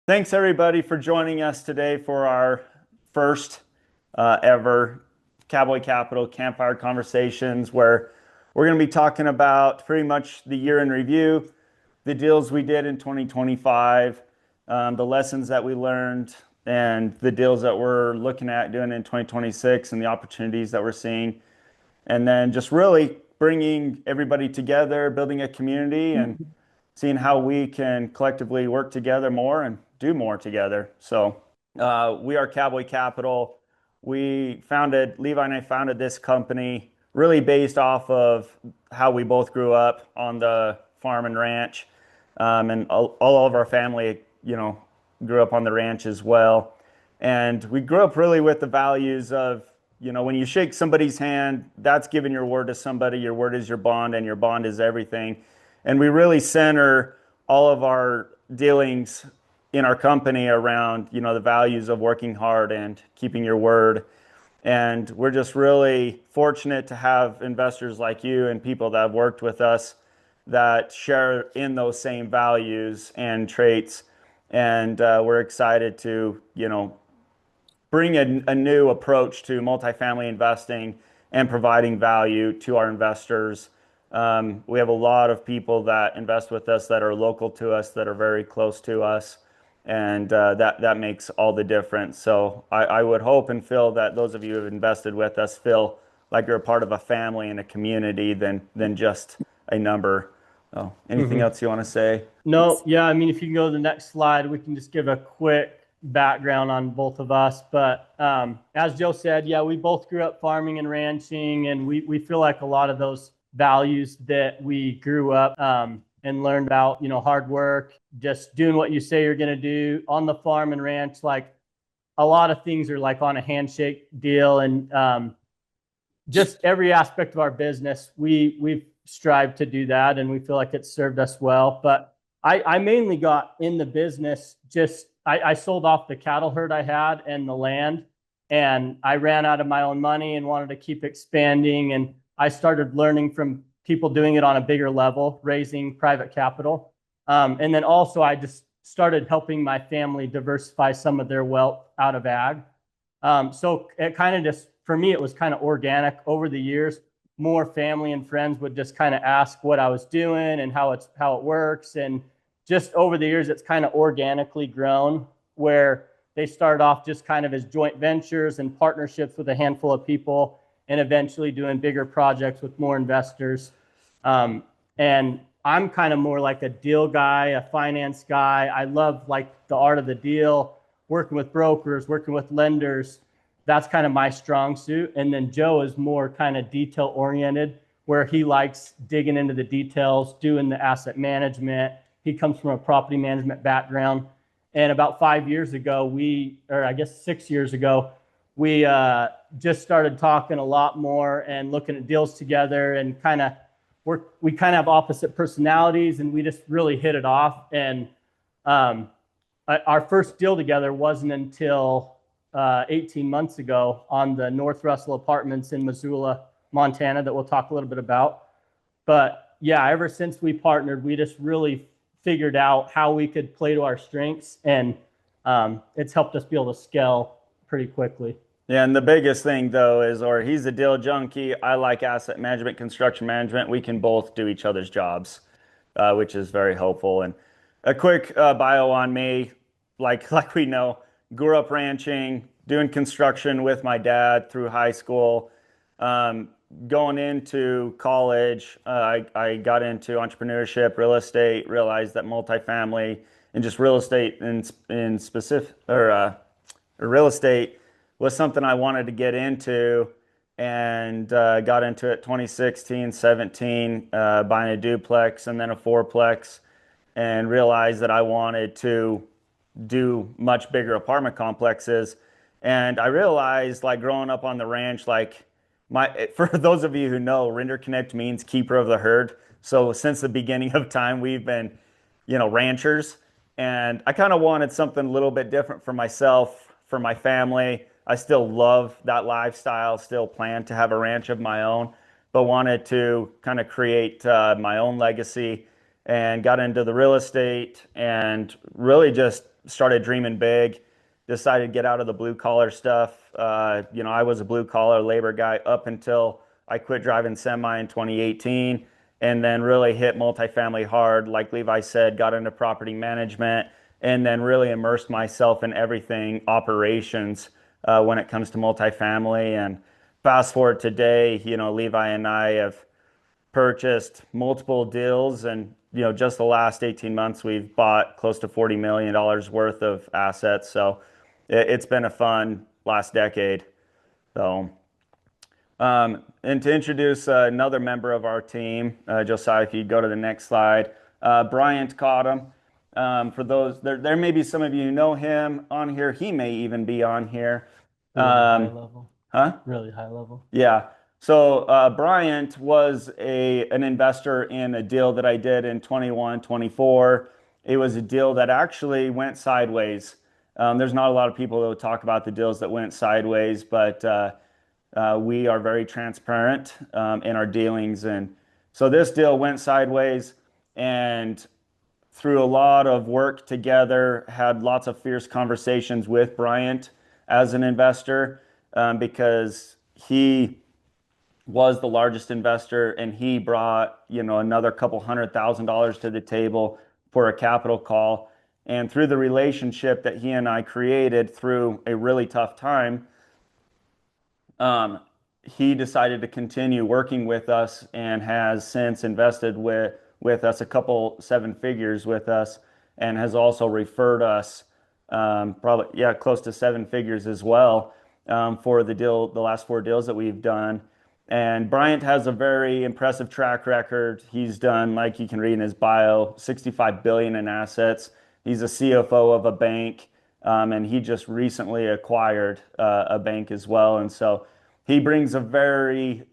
Thanks everybody for joining us today for our first ever Cowboy Capital Campfire Conversations, where we're going to be talking about pretty much the year in review, the deals we did in 2025, the lessons that we learned, and the deals that we're looking at doing in 2026 and the opportunities that we're seeing. And then just really bringing everybody together, building a community, and seeing how we can collectively work together more and do more together. So we are Cowboy Capital. Levi and I founded this company really based off of how we both grew up on the farm and ranch. And all of our family, grew up on the ranch as well. And we grew up really with the values of, when you shake somebody's hand, that's giving your word to somebody. Your word is your bond, and your bond is everything. And we really center all of our dealings in our company around, the values of working hard and keeping your word. And we're just really fortunate to have investors like you and people that have worked with us that share in those same values and traits. And we're excited to, bring a new approach to multifamily investing and providing value to our investors. We have a lot of people that invest with us that are local to us, that are very close to us, and that makes all the difference. So I would hope and feel that those of you who have invested with us feel like you're a part of a family and a community than just a number. Oh, anything else you want to say? No, yeah, I mean, if you can go to the next slide, we can just give a quick background on both of us. But as Joe said, yeah, we both grew up farming and ranching, and we feel like a lot of those values that we grew up and learned about, hard work, just doing what you say you're going to do on the farm and ranch. Like a lot of things are like on a handshake deal, and just every aspect of our business, we've strived to do that, and we feel like it's served us well. But I mainly got in the business I sold off the cattle herd I had and the land, and I ran out of my own money and wanted to keep expanding. And I started learning from people doing it on a bigger level, raising private capital. And then also I just started helping my family diversify some of their wealth out of ag. So it kind of just, for me, it was kind of organic over the years. More family and friends would just kind of ask what I was doing and how it works. And just over the years, it's kind of organically grown, where they started off just kind of as joint ventures and partnerships with a handful of people, and eventually doing bigger projects with more investors. And I'm kind of more like a deal guy, a finance guy. I love like the art of the deal, working with brokers, working with lenders. That's kind of my strong suit. And then Joe is more kind of detail oriented, where he likes digging into the details, doing the asset management. He comes from a property management background. And about 5 years ago, or I guess 6 years ago, we just started talking a lot more and looking at deals together, and we kind of have opposite personalities, and we just really hit it off. And our first deal together wasn't until 18 months ago on the North Russell Apartments in Missoula, Montana, that we'll talk a little bit about. But yeah, ever since we partnered, we just really figured out how we could play to our strengths, and it's helped us be able to scale pretty quickly. Yeah, and the biggest thing though is, or he's a deal junkie, I like asset management, construction management. We can both do each other's jobs, which is very helpful. And a quick bio on me, like we know, grew up ranching, doing construction with my dad through high school. Going into college, I got into entrepreneurship, real estate, realized that multifamily and just real estate in specific, or real estate was something I wanted to get into, and got into it 2016, 17, buying a duplex and then a fourplex, and realized that I wanted to do much bigger apartment complexes. And I realized, like growing up on the ranch, like for those of you who know, render connect means keeper of the herd. So since the beginning of time, we've been, ranchers. And I kind of wanted something a little bit different for myself, for my family. I still love that lifestyle, still plan to have a ranch of my own, but wanted to kind of create my own legacy, and got into the real estate and really just started dreaming big, decided to get out of the blue collar stuff. I was a blue collar labor guy up until I quit driving semi in 2018 and then really hit multifamily hard. Like Levi said, got into property management and then really immersed myself in everything operations when it comes to multifamily. And fast forward today, Levi and I have purchased multiple deals and just the last 18 months we've bought close to $40 million worth of assets. So it's been a fun last decade. So and to introduce another member of our team, Josiah, if you go to the next slide, Bryant Cottom. For those, there may be some of you who know him on here. He may even be on here. Really high level. Huh? Really high level. Yeah. So Bryant was an investor in a deal that I did in 21, 24. It was a deal that actually went sideways. There's not a lot of people that will talk about the deals that went sideways, but we are very transparent in our dealings. And so this deal went sideways, and through a lot of work together, had lots of fierce conversations with Bryant as an investor because he was the largest investor and he brought, another couple $100,000 to the table for a capital call. And through the relationship that he and I created through a really tough time, he decided to continue working with us and has since invested with us a couple seven figures with us and has also referred us probably close to seven figures as well for the last four deals that we've done. And Bryant has a very impressive track record. He's done, like you can read in his bio, 65 billion in assets. He's a CFO of a bank, and he just recently acquired a bank as well. And so he brings a very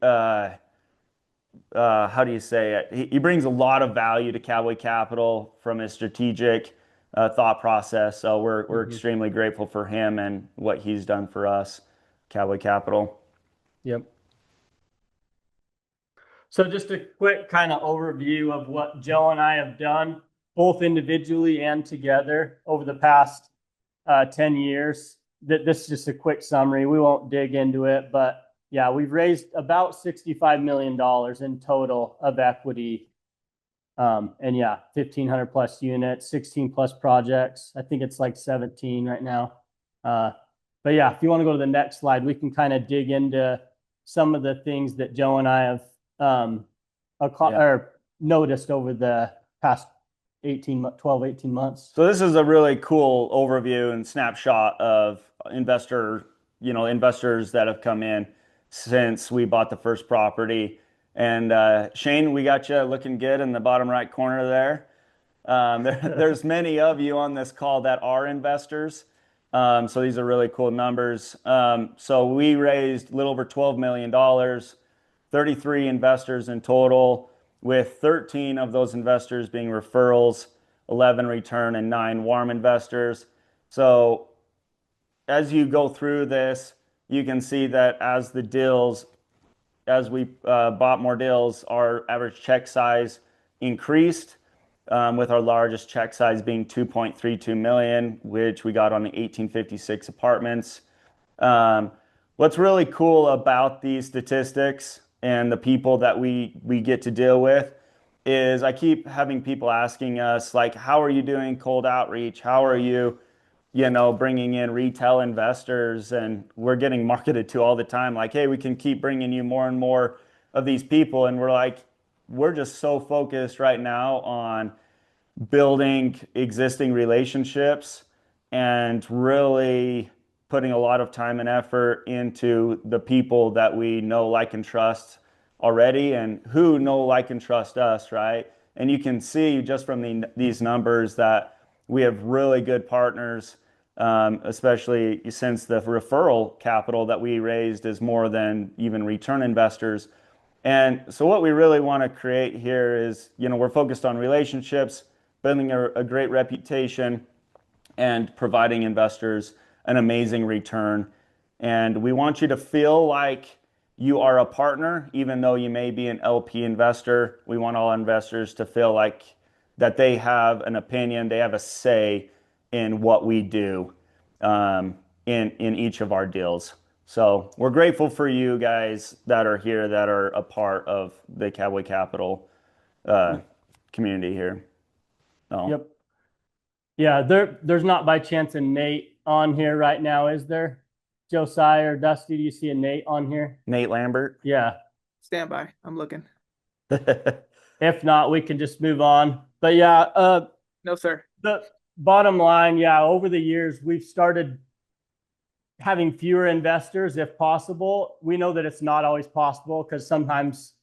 how do you say it? He brings a lot of value to Cowboy Capital from his strategic thought process. So we're extremely grateful for him and what he's done for us, Cowboy Capital. Yep. So just a quick kind of overview of what Joe and I have done, both individually and together over the past 10 years. This is just a quick summary. We won't dig into it, but yeah, we've raised about $65 million in total of equity. And yeah, 1,500 plus units, 16 plus projects. I think it's like 17 right now. But yeah, if you want to go to the next slide, we can kind of dig into some of the things that Joe and I have or noticed over the past 12, 18 months. So this is a really cool overview and snapshot of investors that have come in since we bought the first property. And Shane, we got you looking good in the bottom right corner there. There's many of you on this call that are investors. So these are really cool numbers. So we raised a little over $12 million, 33 investors in total, with 13 of those investors being referrals, 11 return, and 9 warm investors. So as you go through this, you can see that as we bought more deals, our average check size increased, with our largest check size being 2.32 million, which we got on the 1856 apartments. What's really cool about these statistics and the people that we get to deal with is I keep having people asking us, like, how are you doing cold outreach? How are you, bringing in retail investors? And we're getting marketed to all the time, like, hey, we can keep bringing you more and more of these people. And we're like, we're just so focused right now on building existing relationships and really putting a lot of time and effort into the people that we know, like, and trust already and who know, like, and trust us, right? And you can see just from these numbers that we have really good partners, especially since the referral capital that we raised is more than even return investors. And so what we really want to create here is, we're focused on relationships, building a great reputation, and providing investors an amazing return. And we want you to feel like you are a partner, even though you may be an LP investor. We want all investors to feel like that they have an opinion, they have a say in what we do in each of our deals. So we're grateful for you guys that are here that are a part of the Cowboy Capital community here. Oh. Yep. Yeah, there's not by chance a Nate on here right now, is there? Josiah or Dusty, do you see a Nate on here? Nate Lambert. Yeah. Stand by. I'm looking. If not, we can just move on. But yeah, No, sir. the bottom line, yeah, over the years, we've started having fewer investors if possible. We know that it's not always possible because sometimes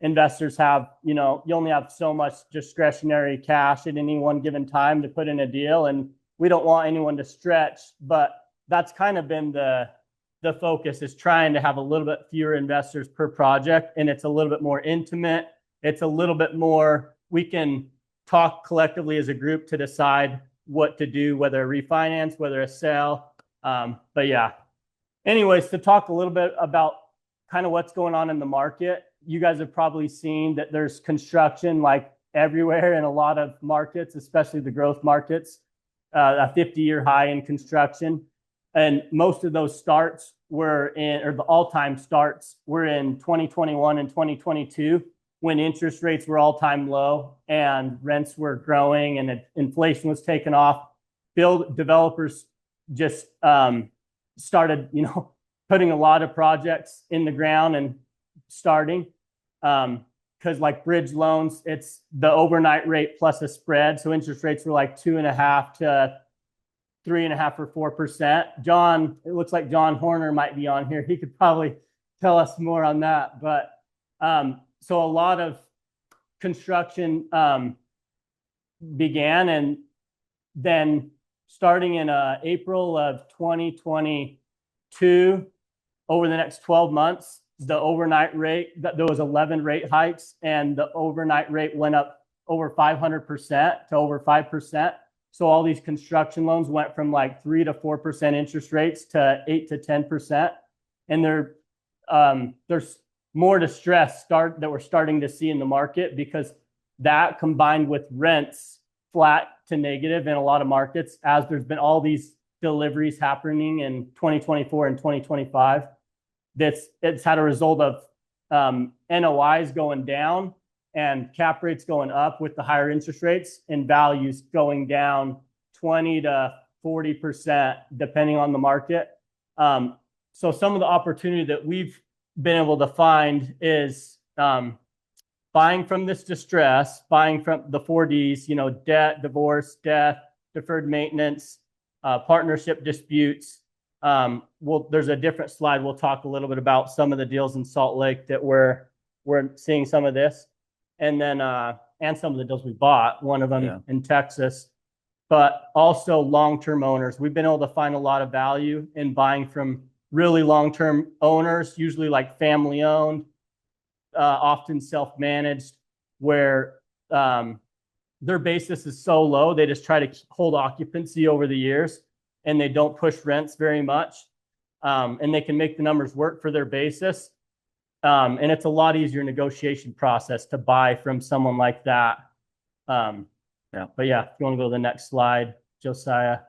investors have, you only have so much discretionary cash at any one given time to put in a deal. And we don't want anyone to stretch, but that's kind of been the focus, is trying to have a little bit fewer investors per project. And it's a little bit more intimate. It's a little bit more, we can talk collectively as a group to decide what to do, whether a refinance, whether a sell. But yeah, anyways, to talk a little bit about kind of what's going on in the market. You guys have probably seen that there's construction like everywhere in a lot of markets, especially the growth markets, a 50-year high in construction. And most of those starts were in, or the all-time starts were in 2021 and 2022, when interest rates were all-time low and rents were growing and inflation was taken off. Developers just started, putting a lot of projects in the ground and starting, because like bridge loans, it's the overnight rate plus a spread. So interest rates were like 2.5 to 3.5 or 4%. John, it looks like John Horner might be on here. He could probably tell us more on that. But so a lot of construction began, and then starting in April of 2022, over the next 12 months, the overnight rate, there was 11 rate hikes, and the overnight rate went up over 500% to over 5%. So all these construction loans went from like 3 to 4% interest rates to 8 to 10%. And there's more distress that we're starting to see in the market, because that combined with rents flat to negative in a lot of markets, as there's been all these deliveries happening in 2024 and 2025. It's had a result of NOIs going down and cap rates going up with the higher interest rates, and values going down 20 to 40% depending on the market. So some of the opportunity that we've been able to find is buying from this distress, buying from the 4Ds, debt, divorce, death, deferred maintenance, partnership disputes. There's a different slide. We'll talk a little bit about some of the deals in Salt Lake that we're seeing some of this, and then and some of the deals we bought. One of them in Texas, but also long-term owners. We've been able to find a lot of value in buying from really long-term owners, usually like family-owned, often self-managed, where their basis is so low, they just try to hold occupancy over the years, and they don't push rents very much, and they can make the numbers work for their basis. And it's a lot easier negotiation process to buy from someone like that. But yeah, if you want to go to the next slide, Josiah.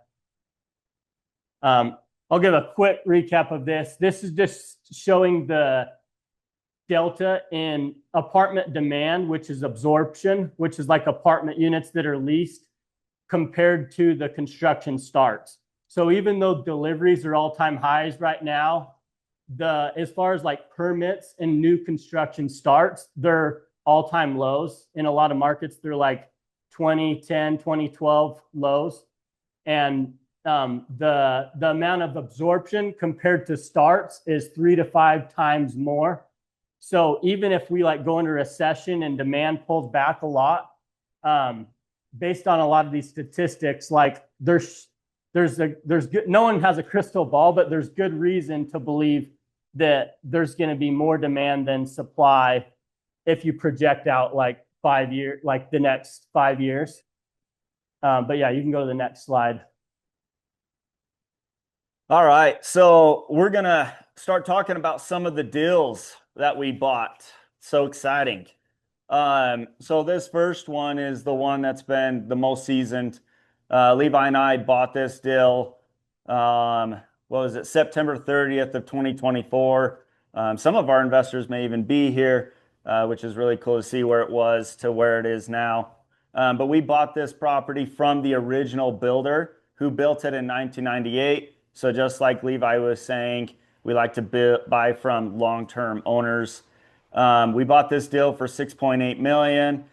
I'll give a quick recap of this. This is just showing the delta in apartment demand, which is absorption, which is like apartment units that are leased, compared to the construction starts. So even though deliveries are all-time highs right now, as far as like permits and new construction starts, they're all-time lows. In a lot of markets, they're like 2010, 2012 lows. And the amount of absorption compared to starts is 3 to 5 times more. So even if we like go into recession and demand pulls back a lot, based on a lot of these statistics, like there's good, no one has a crystal ball, but there's good reason to believe that there's going to be more demand than supply if you project out like 5 years, like the next 5 years. But yeah, you can go to the next slide. All right, so we're gonna start talking about some of the deals that we bought. So exciting. So this first one is the one that's been the most seasoned. Levi and I bought this deal, what was it, September 30th of 2024. Some of our investors may even be here, which is really cool to see where it was to where it is now. But we bought this property from the original builder who built it in 1998. So just like Levi was saying, we like to buy from long-term owners. We bought this deal for 6.8 million.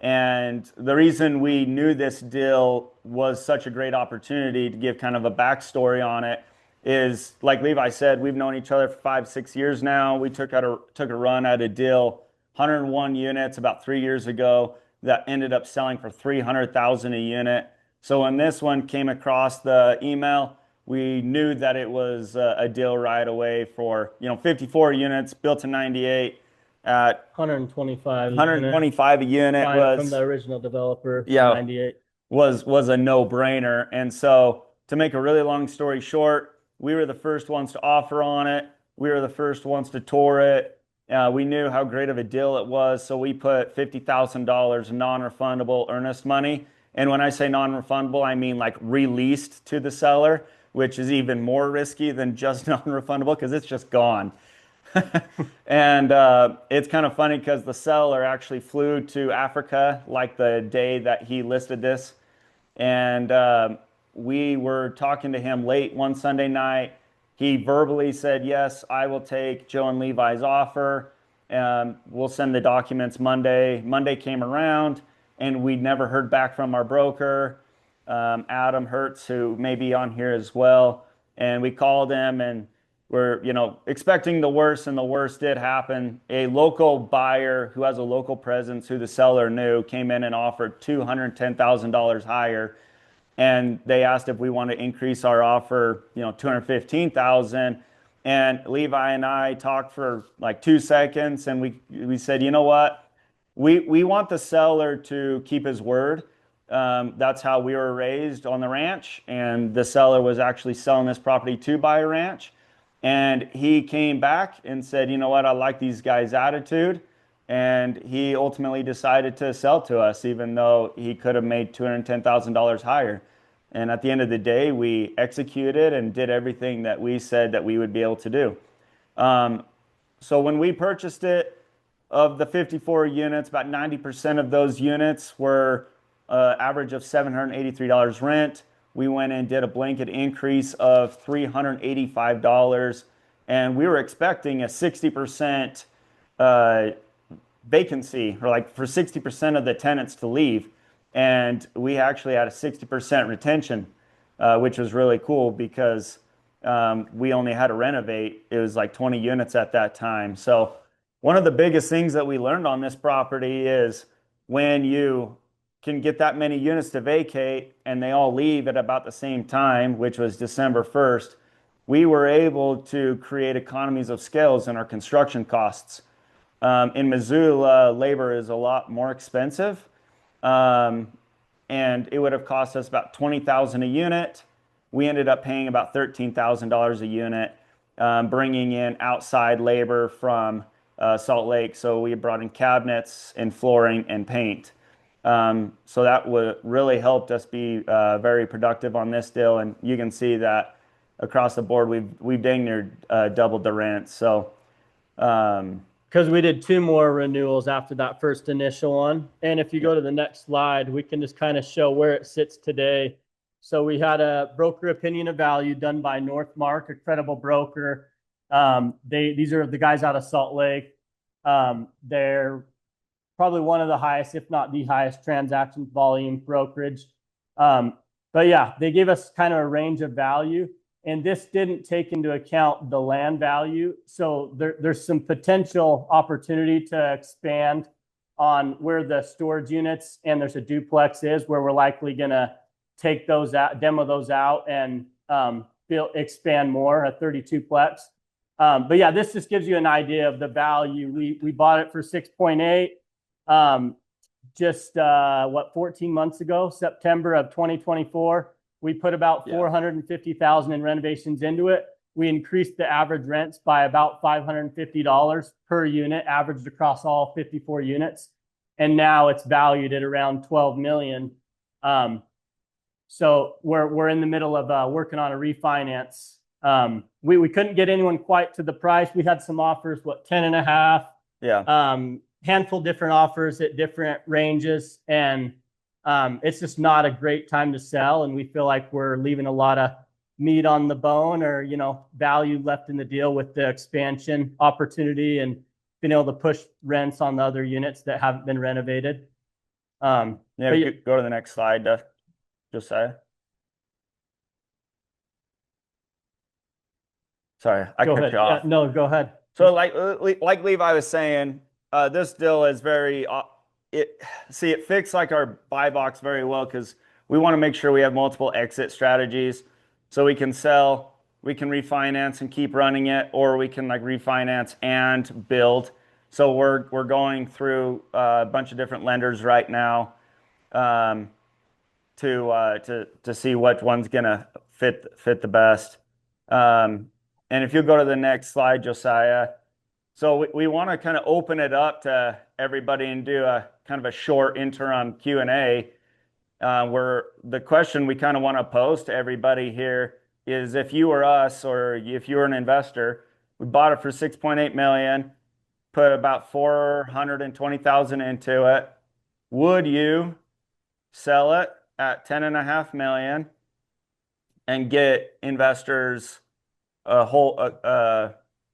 And the reason we knew this deal was such a great opportunity, to give kind of a backstory on it, is like Levi said, we've known each other for 5, 6 years now. We took a run at a deal, 101 units about 3 years ago, that ended up selling for 300,000 a unit. So when this one came across the email, we knew that it was a deal right away for 54 units built in 98 at 125. 125 a unit. From the original developer. Yeah. 98 was a no-brainer. And so, to make a really long story short, we were the first ones to offer on it. We were the first ones to tour it. We knew how great of a deal it was, so we put $50,000 non-refundable earnest money. And when I say non-refundable, I mean like released to the seller, which is even more risky than just non-refundable because it's just gone. And it's kind of funny because the seller actually flew to Africa like the day that he listed this. And we were talking to him late one Sunday night. He verbally said, yes, I will take Joe and Levi's offer. We'll send the documents Monday. Monday came around and we never heard back from our broker, Adam Hertz, who may be on here as well. And we called him and we're, expecting the worst, and the worst did happen. A local buyer who has a local presence, who the seller knew, came in and offered $210,000 higher. And they asked if we want to increase our offer, $215,000. And Levi and I talked for like 2 seconds, and we said, you know what? We want the seller to keep his word. That's how we were raised on the ranch. And the seller was actually selling this property to buy a ranch. And he came back and said, you know what, I like these guys' attitude. And he ultimately decided to sell to us, even though he could have made $210,000 higher. And at the end of the day, we executed and did everything that we said that we would be able to do. So when we purchased it, of the 54 units, about 90% of those units were average of $783 rent. We went and did a blanket increase of $385, and we were expecting a 60% vacancy, or like for 60% of the tenants to leave. And we actually had a 60% retention, which was really cool because we only had to renovate. It was like 20 units at that time. So one of the biggest things that we learned on this property is when you can get that many units to vacate and they all leave at about the same time, which was December 1st, we were able to create economies of scales in our construction costs. In Missoula, labor is a lot more expensive, and it would have cost us about $20,000 a unit. We ended up paying about $13,000 a unit, bringing in outside labor from Salt Lake. So we brought in cabinets and flooring and paint. So that really helped us be very productive on this deal, and you can see that across the board we've dang near doubled the rent. So because we did 2 more renewals after that first initial one, and if you go to the next slide, we can just kind of show where it sits today. So we had a broker opinion of value done by Northmark, a credible broker. These are the guys out of Salt Lake. They're probably one of the highest, if not the highest, transaction volume brokerage. But yeah, they gave us kind of a range of value, and this didn't take into account the land value. So there's some potential opportunity to expand on where the storage units and there's a duplex is, where we're likely going to take those out, demo those out, and expand more, a 32-plex. But yeah, this just gives you an idea of the value. We bought it for 6.8. Just 14 months ago, September of 2024, we put about 450,000 in renovations into it. We increased the average rents by about $550 per unit, averaged across all 54 units. And now it's valued at around 12 million. So we're in the middle of working on a refinance. We couldn't get anyone quite to the price. We had some offers, 10.5. Yeah. Handful different offers at different ranges, and it's just not a great time to sell. And we feel like we're leaving a lot of meat on the bone, or value left in the deal with the expansion opportunity and being able to push rents on the other units that haven't been renovated. Yeah, you could go to the next slide, Josiah. Sorry, I cut you off. Yeah, no, go ahead. So like Levi was saying, this deal is very it fits like our buy box very well, because we want to make sure we have multiple exit strategies, so we can sell, we can refinance and keep running it, or we can like refinance and build. So we're going through a bunch of different lenders right now, to see what one's gonna fit the best. And if you go to the next slide, Josiah. So we want to kind of open it up to everybody and do a kind of a short interim Q&A, where the question we kind of want to pose to everybody here is, if you were us, or if you were an investor, we bought it for 6.8 million, put about 420,000 into it. Would you sell it at 10.5 million and get investors a whole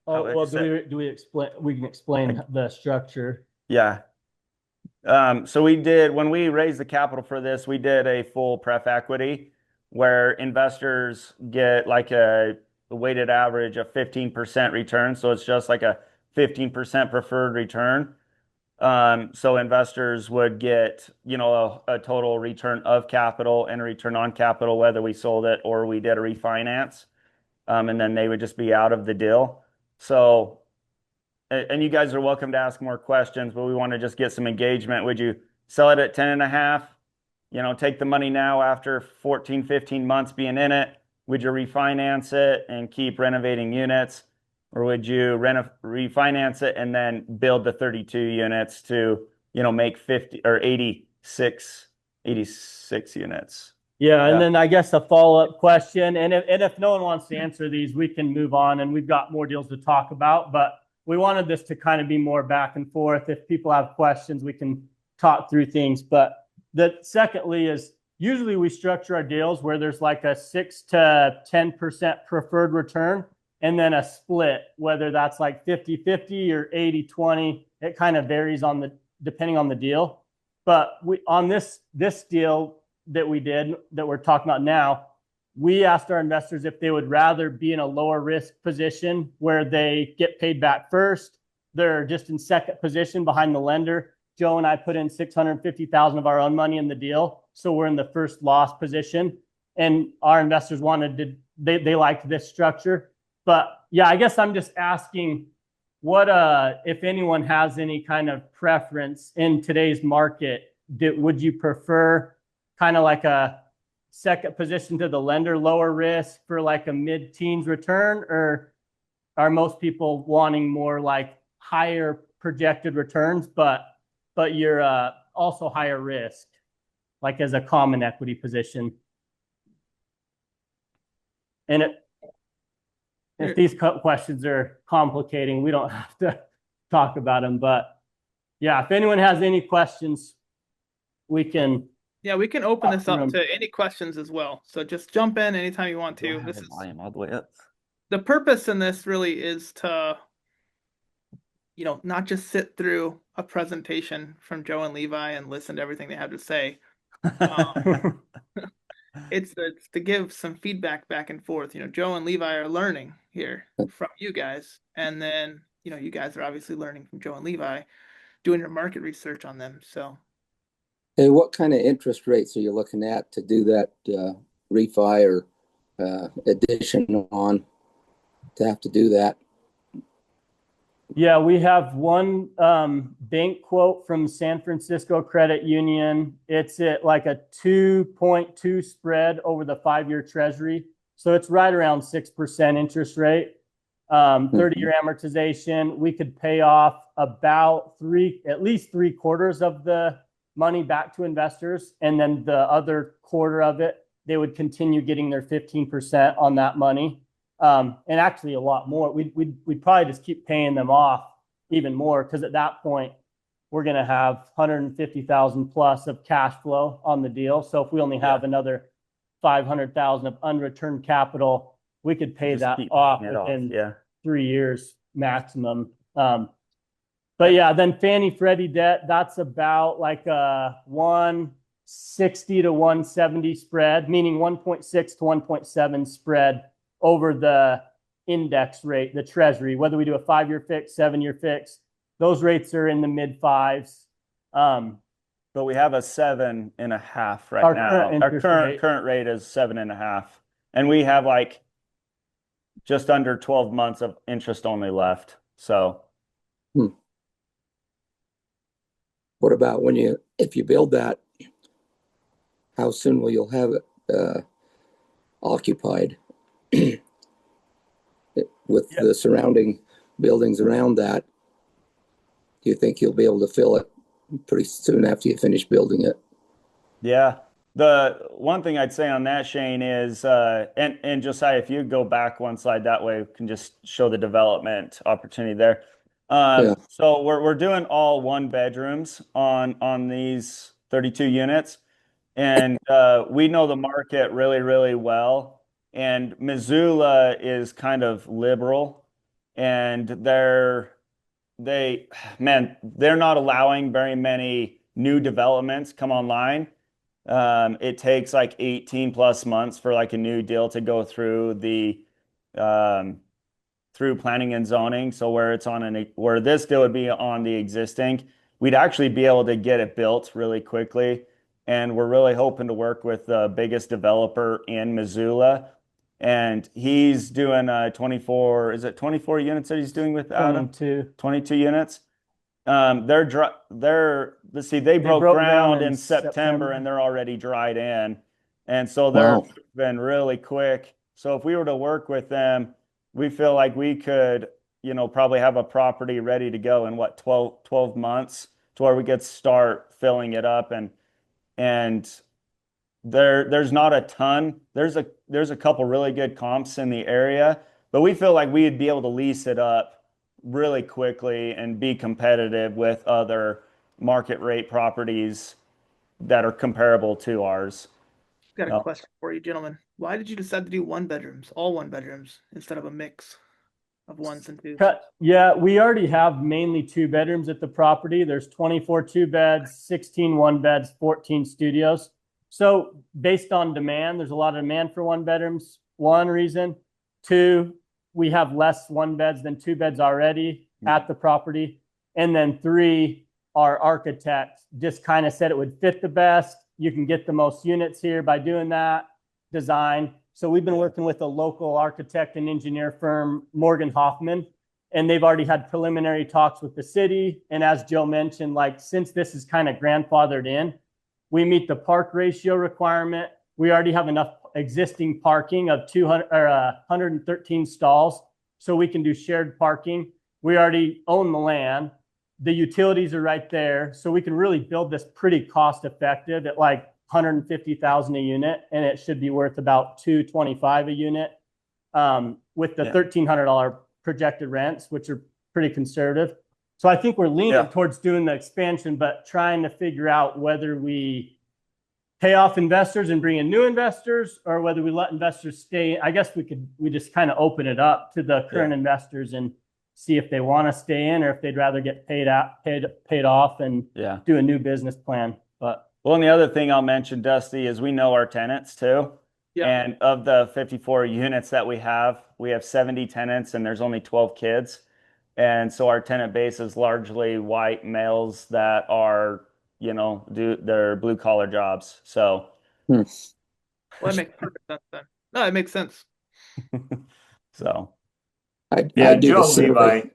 do we explain? We can explain the structure. Yeah. So when we raised the capital for this, we did a full pref equity, where investors get like a weighted average of 15% return. So it's just like a 15% preferred return. So investors would get, a total return of capital and a return on capital, whether we sold it or we did a refinance. And then they would just be out of the deal. So, and you guys are welcome to ask more questions, but we want to just get some engagement. Would you sell it at 10.5? Take the money now after 14, 15 months being in it? Would you refinance it and keep renovating units? Or would you refinance it and then build the 32 units to, make 50 or 86 units? Yeah, and then I guess a follow-up question, and if no one wants to answer these, we can move on, and we've got more deals to talk about, but we wanted this to kind of be more back and forth. If people have questions, we can talk through things. But secondly is, usually we structure our deals where there's like a 6 to 10% preferred return, and then a split, whether that's like 50-50 or 80-20. It kind of varies depending on the deal. But on this deal that we did, that we're talking about now, we asked our investors if they would rather be in a lower risk position where they get paid back first. They're just in second position behind the lender. Joe and I put in 650,000 of our own money in the deal, so we're in the first loss position. And our investors they liked this structure. But yeah, I guess I'm just asking, what if anyone has any kind of preference in today's market, would you prefer kind of like a second position to the lender, lower risk for like a mid-teens return, or are most people wanting more like higher projected returns, but you're also higher risk, like as a common equity position? And if these questions are complicating, we don't have to talk about them. But yeah, if anyone has any questions, we can. Yeah, we can open this up to any questions as well. So just jump in anytime you want to. This is volume all the way up. The purpose in this really is to, not just sit through a presentation from Joe and Levi and listen to everything they have to say. It's to give some feedback back and forth. Joe and Levi are learning here from you guys, and then you guys are obviously learning from Joe and Levi, doing your market research on them. So, hey, what kind of interest rates are you looking at to do that refi or addition on, to have to do that? Yeah, we have one bank quote from San Francisco Credit Union. It's at like a 2.2 spread over the 5-year treasury. So it's right around 6% interest rate, 30-year amortization. We could pay off about at least 3/4 of the money back to investors, and then the other quarter of it they would continue getting their 15% on that money. And actually a lot more. We'd probably just keep paying them off even more, because at that point we're going to have 150,000 plus of cash flow on the deal. So if we only have another 500,000 of unreturned capital, we could pay that off within 3 years maximum. But yeah, then Fannie Freddie debt, that's about like a 160 to 170 spread, meaning 1.6 to 1.7 spread over the index rate, the treasury, whether we do a 5-year fix, 7-year fix, those rates are in the mid fives. But we have a 7.5 right now. Our current rate is 7.5, and we have like just under 12 months of interest only left. So, what about if you build that? How soon will you have it occupied with the surrounding buildings around that? Do you think you'll be able to fill it pretty soon after you finish building it? Yeah. The one thing I'd say on that, Shane, is, and Josiah, if you go back one slide, that way we can just show the development opportunity there. So we're doing all 1 bedrooms on these 32 units. And we know the market really, really well. And Missoula is kind of liberal, and they're not allowing very many new developments come online. It takes like 18 plus months for like a new deal to go through through planning and zoning. So where this deal would be on the existing, we'd actually be able to get it built really quickly. And we're really hoping to work with the biggest developer in Missoula. And he's doing 24 units that he's doing with Adam? 22 units. They broke ground in September, and they're already dried in. And so they're been really quick. So if we were to work with them, we feel like we could, probably have a property ready to go in 12 months, to where we could start filling it up. And there's not a ton. There's a couple really good comps in the area, but we feel like we'd be able to lease it up really quickly and be competitive with other market rate properties that are comparable to ours. Got a question for you, gentlemen. Why did you decide to do 1 bedrooms, all 1 bedrooms, instead of a mix of 1s and 2s? Yeah, we already have mainly 2 bedrooms at the property. There's 24 2-beds, 16 1-beds, 14 studios. So based on demand, there's a lot of demand for 1 bedrooms. 1 reason. 2, we have less 1-beds than 2-beds already at the property. And then 3, our architect just kind of said it would fit the best. You can get the most units here by doing that design. So we've been working with a local architect and engineer firm, Morgan Hoffman, and they've already had preliminary talks with the city. And as Joe mentioned, like, since this is kind of grandfathered in, we meet the park ratio requirement. We already have enough existing parking of 113 stalls, so we can do shared parking. We already own the land. The utilities are right there, so we can really build this pretty cost effective at like 150,000 a unit, and it should be worth about $225 a unit, with the $1,300 projected rents, which are pretty conservative. So I think we're leaning towards doing the expansion, but trying to figure out whether we pay off investors and bring in new investors, or whether we let investors stay. I guess we just kind of open it up to the current investors and see if they want to stay in, or if they'd rather get paid off and do a new business plan. But and the other thing I'll mention, Dusty, is we know our tenants too. Yeah. And of the 54 units that we have 70 tenants, and there's only 12 kids. And so our tenant base is largely white males that are, do their blue collar jobs. So, well, that makes perfect sense then. No, it makes sense. So, I do the survey.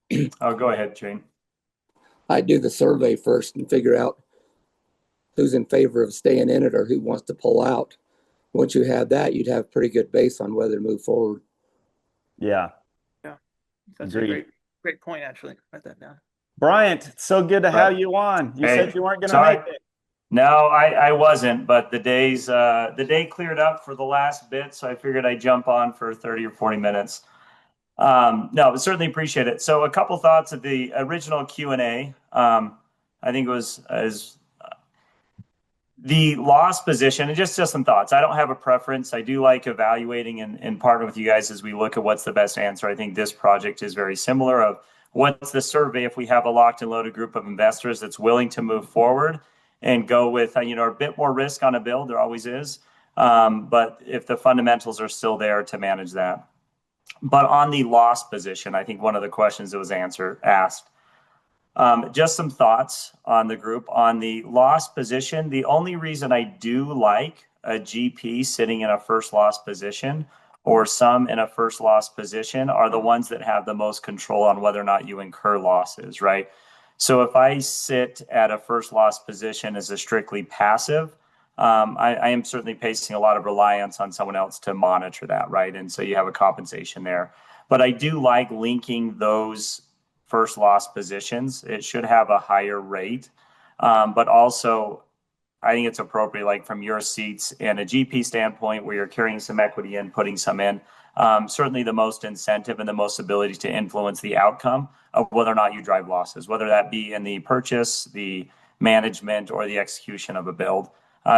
Levi. Oh, go ahead, Shane. I do the survey first and figure out who's in favor of staying in it or who wants to pull out. Once you have that, you'd have a pretty good base on whether to move forward. Yeah. That's a great point, actually. Write that down. Bryant, it's so good to have you on. You said you weren't going to make it. No, I wasn't, but the day cleared up for the last bit, so I figured I'd jump on for 30 or 40 minutes. No, but certainly appreciate it. So a couple thoughts of the original Q&A. I think it was as the loss position, and just some thoughts. I don't have a preference. I do like evaluating and partner with you guys as we look at what's the best answer. I think this project is very similar of what's the survey if we have a locked and loaded group of investors that's willing to move forward and go with, a bit more risk on a build. There always is. But if the fundamentals are still there to manage that. But on the loss position, I think one of the questions that was asked, just some thoughts on the group. On the loss position, the only reason I do like a GP sitting in a first loss position or some in a first loss position are the ones that have the most control on whether or not you incur losses, right? So if I sit at a first loss position as a strictly passive, I am certainly placing a lot of reliance on someone else to monitor that, right? And so you have a compensation there. But I do like linking those first loss positions. It should have a higher rate. But also, I think it's appropriate, like from your seats and a GP standpoint, where you're carrying some equity in, putting some in, certainly the most incentive and the most ability to influence the outcome of whether or not you drive losses, whether that be in the purchase, the management, or the execution of a build.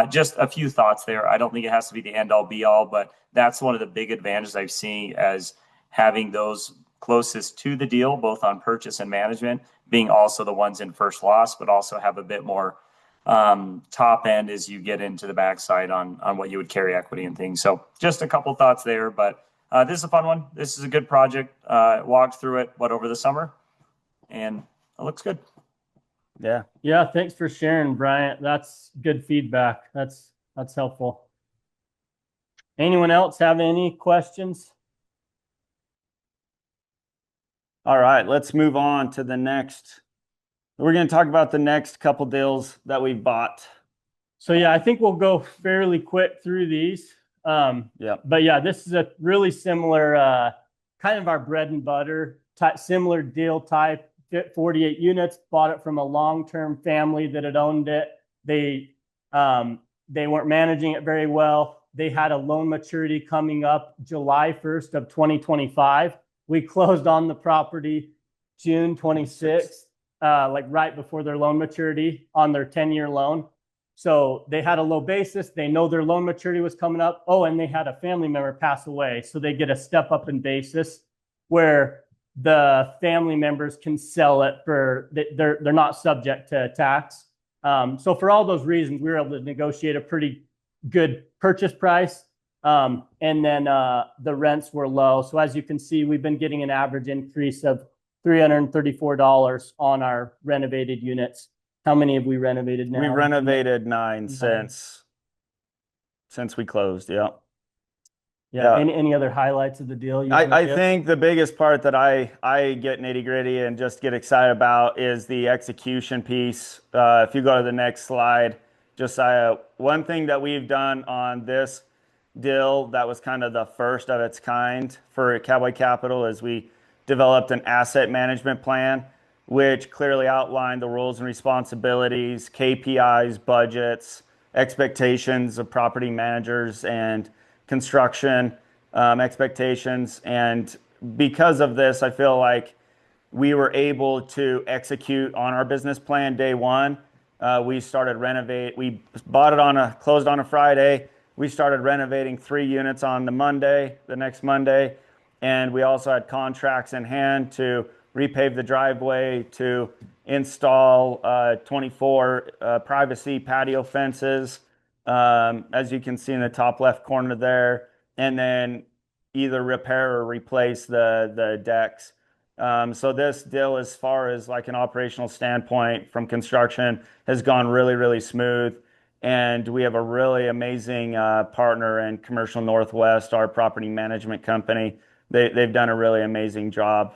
Just a few thoughts there. I don't think it has to be the end all be all, but that's one of the big advantages I've seen as having those closest to the deal, both on purchase and management, being also the ones in first loss, but also have a bit more top end as you get into the backside on what you would carry equity and things. So just a couple thoughts there, but this is a fun one. This is a good project. Walked through it, over the summer, and it looks good. Yeah. Thanks for sharing, Bryant. That's good feedback. That's helpful. Anyone else have any questions? All right, let's move on to the next. We're going to talk about the next couple deals that we've bought. So yeah, I think we'll go fairly quick through these. But yeah, this is a really similar, kind of our bread and butter type, similar deal type. 48 units, bought it from a long-term family that had owned it. They weren't managing it very well. They had a loan maturity coming up July 1st of 2025. We closed on the property June 26th, like right before their loan maturity on their 10-year loan. So they had a low basis. They know their loan maturity was coming up. Oh, and they had a family member pass away. So they get a step up in basis where the family members can sell it for, they're not subject to tax. So for all those reasons, we were able to negotiate a pretty good purchase price. And then the rents were low. So as you can see, we've been getting an average increase of $334 on our renovated units. How many have we renovated now? We renovated 9 since we closed. Yeah. Any other highlights of the deal? I think the biggest part that I get nitty gritty and just get excited about is the execution piece. If you go to the next slide, Josiah, one thing that we've done on this deal that was kind of the first of its kind for Cowboy Capital is we developed an asset management plan, which clearly outlined the roles and responsibilities, KPIs, budgets, expectations of property managers, and construction expectations. And because of this, I feel like we were able to execute on our business plan day one. We started renovate. We bought it closed on a Friday. We started renovating 3 units on the next Monday. And we also had contracts in hand to repave the driveway, to install 24 privacy patio fences, as you can see in the top left corner there, and then either repair or replace the decks. So this deal, as far as like an operational standpoint from construction, has gone really, really smooth. And we have a really amazing partner in Commercial Northwest, our property management company. They've done a really amazing job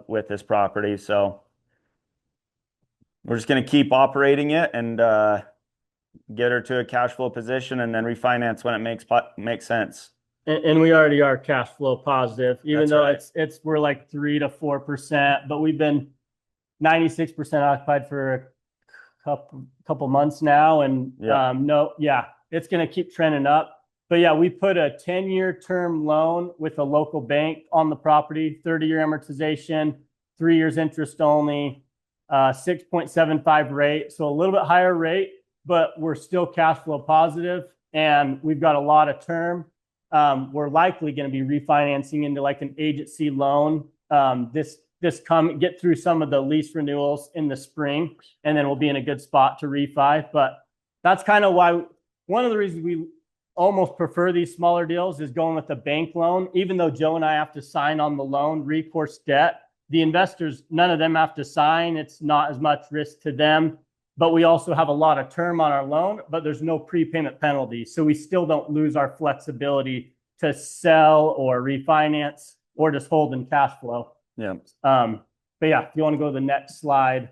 with this property. So we're just going to keep operating it and get her to a cash flow position and then refinance when it makes sense. And we already are cash flow positive, even That's though right. we're like 3 to 4%, but we've been 96% occupied for couple months now, and it's going to keep trending up. But yeah, we put a 10-year term loan with a local bank on the property, 30-year amortization, 3 years interest only, 6.75 rate. So a little bit higher rate, but we're still cash flow positive, and we've got a lot of term. We're likely going to be refinancing into like an agency loan get through some of the lease renewals in the spring, and then we'll be in a good spot to refi. But that's kind of why one of the reasons we almost prefer these smaller deals is going with a bank loan. Even though Joe and I have to sign on the loan, recourse debt, the investors, none of them have to sign. It's not as much risk to them, but we also have a lot of term on our loan, but there's no prepayment penalty. So we still don't lose our flexibility to sell or refinance or just hold in cash flow. Yeah. But yeah, if you want to go to the next slide.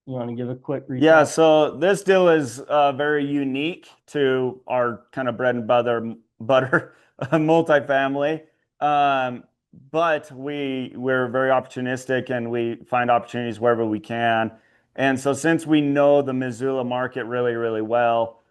You want to give a quick recap? Yeah, so this deal is very unique to our kind of bread and butter multifamily. But we're very opportunistic, and we find opportunities wherever we can. And so since we know the Missoula market really, really well,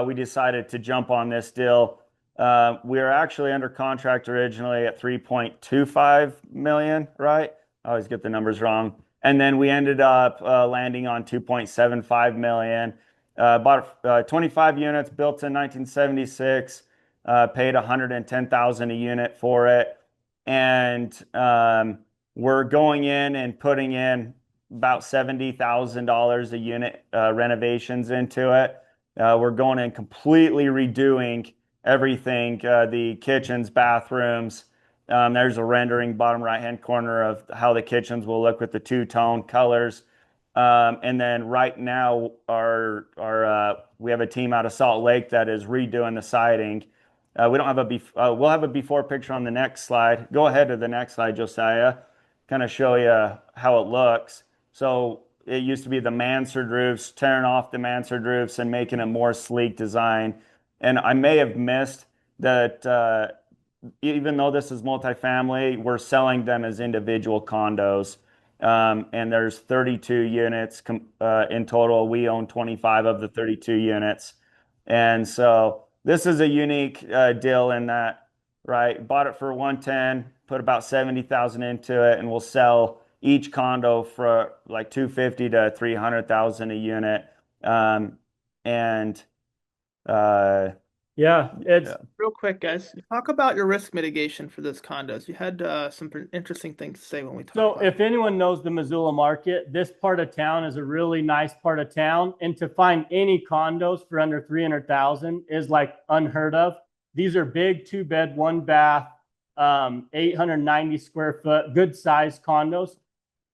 we decided to jump on this deal. We are actually under contract originally at 3.25 million, right? I always get the numbers wrong. And then we ended up landing on 2.75 million. Bought 25 units, built in 1976, paid 110,000 a unit for it. And we're going in and putting in about $70,000 a unit renovations into it. We're going in completely redoing everything, the kitchens, bathrooms. There's a rendering bottom right-hand corner of how the kitchens will look with the two-tone colors. And then right now, we have a team out of Salt Lake that is redoing the siding. We don't have we'll have a before picture on the next slide. Go ahead to the next slide, Josiah. Kind of show you how it looks. So it used to be the mansard roofs, tearing off the mansard roofs and making a more sleek design. And I may have missed that even though this is multifamily, we're selling them as individual condos. And there's 32 units in total. We own 25 of the 32 units. And so this is a unique deal in that, right? Bought it for 110, put about 70,000 into it, and we'll sell each condo for like 250 to 300,000 a unit. Real quick, guys. Talk about your risk mitigation for those condos. You had some interesting things to say when we talked So about if anyone knows the Missoula market, this part of town is a really nice part of town. And to find any condos for under 300,000 is like unheard of. These are big 2-bed, 1-bath, 890 square foot, good sized condos.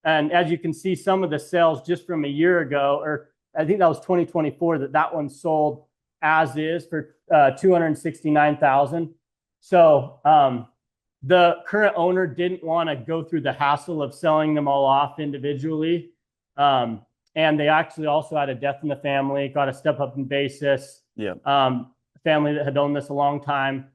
And as you can see, some of the sales just from a year ago, or I think that was 2024, that one sold as is for 269,000. So the current owner didn't want to go through the hassle of selling them all off individually. And they actually also had a death in the family, got a step up in basis. Yeah. Family that had owned this a long time.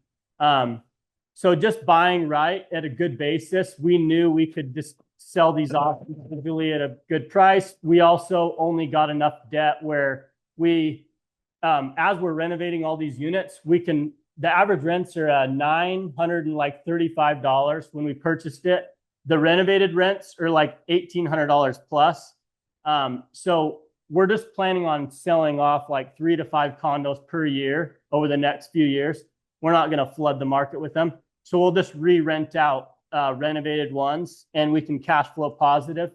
So just buying right at a good basis, we knew we could just sell these off individually at a good price. We also only got enough debt where we, as we're renovating all these units, the average rents are $935 when we purchased it. The renovated rents are like $1,800 plus. So we're just planning on selling off like 3 to 5 condos per year over the next few years. We're not going to flood the market with them. So we'll just re-rent out renovated ones, and we can cash flow positive.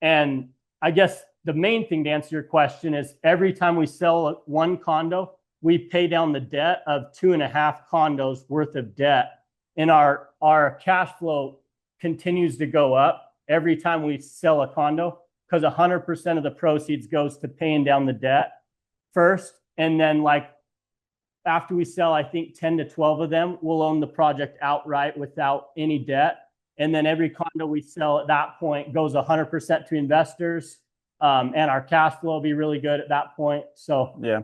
And I guess the main thing to answer your question is every time we sell one condo, we pay down the debt of 2.5 condos worth of debt. And our cash flow continues to go up every time we sell a condo, because 100% of the proceeds goes to paying down the debt first. And then like after we sell, I think 10 to 12 of them, we'll own the project outright without any debt. And then every condo we sell at that point goes 100% to investors. And our cash flow will be really good at that point. So yeah.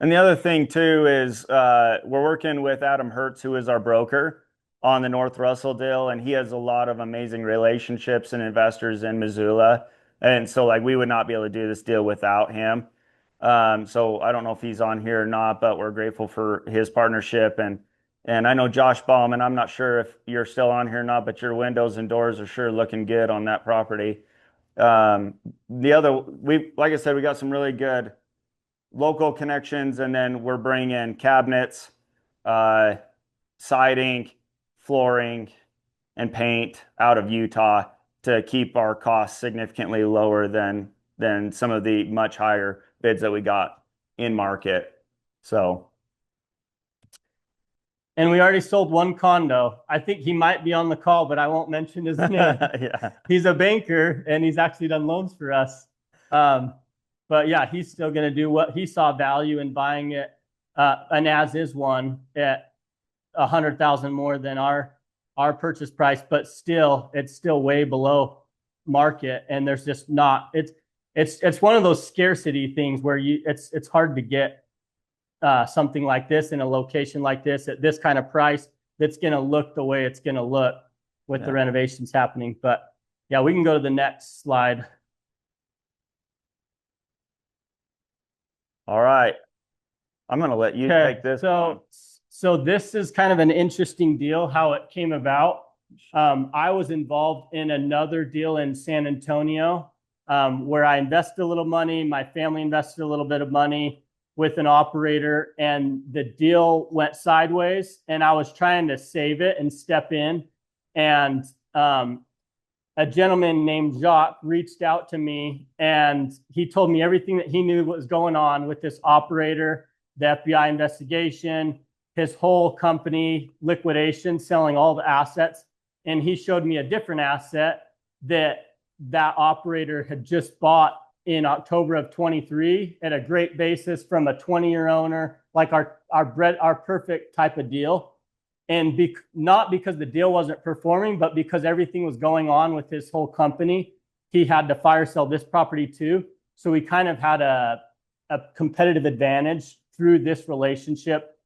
And the other thing too is we're working with Adam Hertz, who is our broker on the North Russell deal, and he has a lot of amazing relationships and investors in Missoula. And so like we would not be able to do this deal without him. So I don't know if he's on here or not, but we're grateful for his partnership. And I know Josh Ballman, I'm not sure if you're still on here or not, but your windows and doors are sure looking good on that property. Like I said, we got some really good local connections, and then we're bringing cabinets, uh, siding, flooring, and paint out of Utah to keep our costs significantly lower than some of the much higher bids that we got in market. So, And we already sold one condo. I think he might be on the call, but I won't mention his name. yeah, He's a banker and he's actually done loans for us. But yeah, he's still going to do what he saw value in buying it, an as is one at 100,000 more than our purchase price, but still, it's still way below market. And there's just not, it's one of those scarcity things where it's hard to get something like this in a location like this at this kind of price that's going to look the way it's going to look with the renovations happening. But yeah, we can go to the next slide. all right. I'm going to let you take this. So this is kind of an interesting deal, how it came about. I was involved in another deal in San Antonio where I invested a little money. My family invested a little bit of money with an operator, and the deal went sideways. And I was trying to save it and step in. And a gentleman named Jacques reached out to me, and he told me everything that he knew was going on with this operator, the FBI investigation, his whole company liquidation, selling all the assets. And he showed me a different asset that operator had just bought in October of 23 at a great basis from a 20-year owner, like our perfect type of deal. And not because the deal wasn't performing, but because everything was going on with his whole company, he had to fire sell this property too. So we kind of had a competitive advantage through this relationship,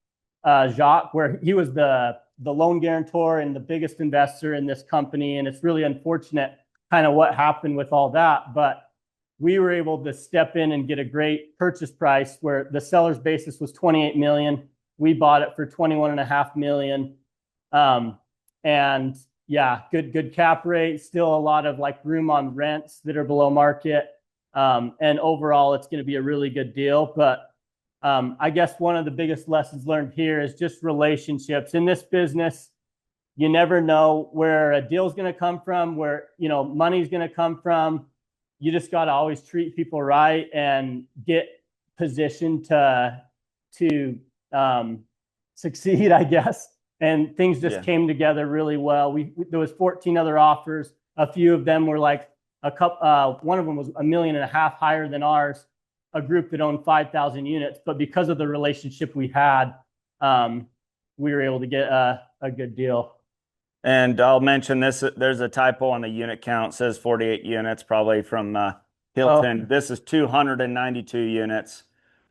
Jacques, where he was the loan guarantor and the biggest investor in this company. And it's really unfortunate kind of what happened with all that. But we were able to step in and get a great purchase price where the seller's basis was 28 million. We bought it for 21.5 million. And yeah, good cap rate, still a lot of like room on rents that are below market. And overall, it's going to be a really good deal. But I guess one of the biggest lessons learned here is just relationships. In this business, you never know where a deal is going to come from, where, money's going to come from. You just got to always treat people right and get positioned to succeed, I guess. And things just came together really well. There was 14 other offers. A few of them were like one of them was $1.5 million higher than ours, a group that owned 5,000 units. But because of the relationship we had, we were able to get a good deal. And I'll mention this, there's a typo on the unit count. It says 48 units, probably from Hilton. Oh. This is 292 units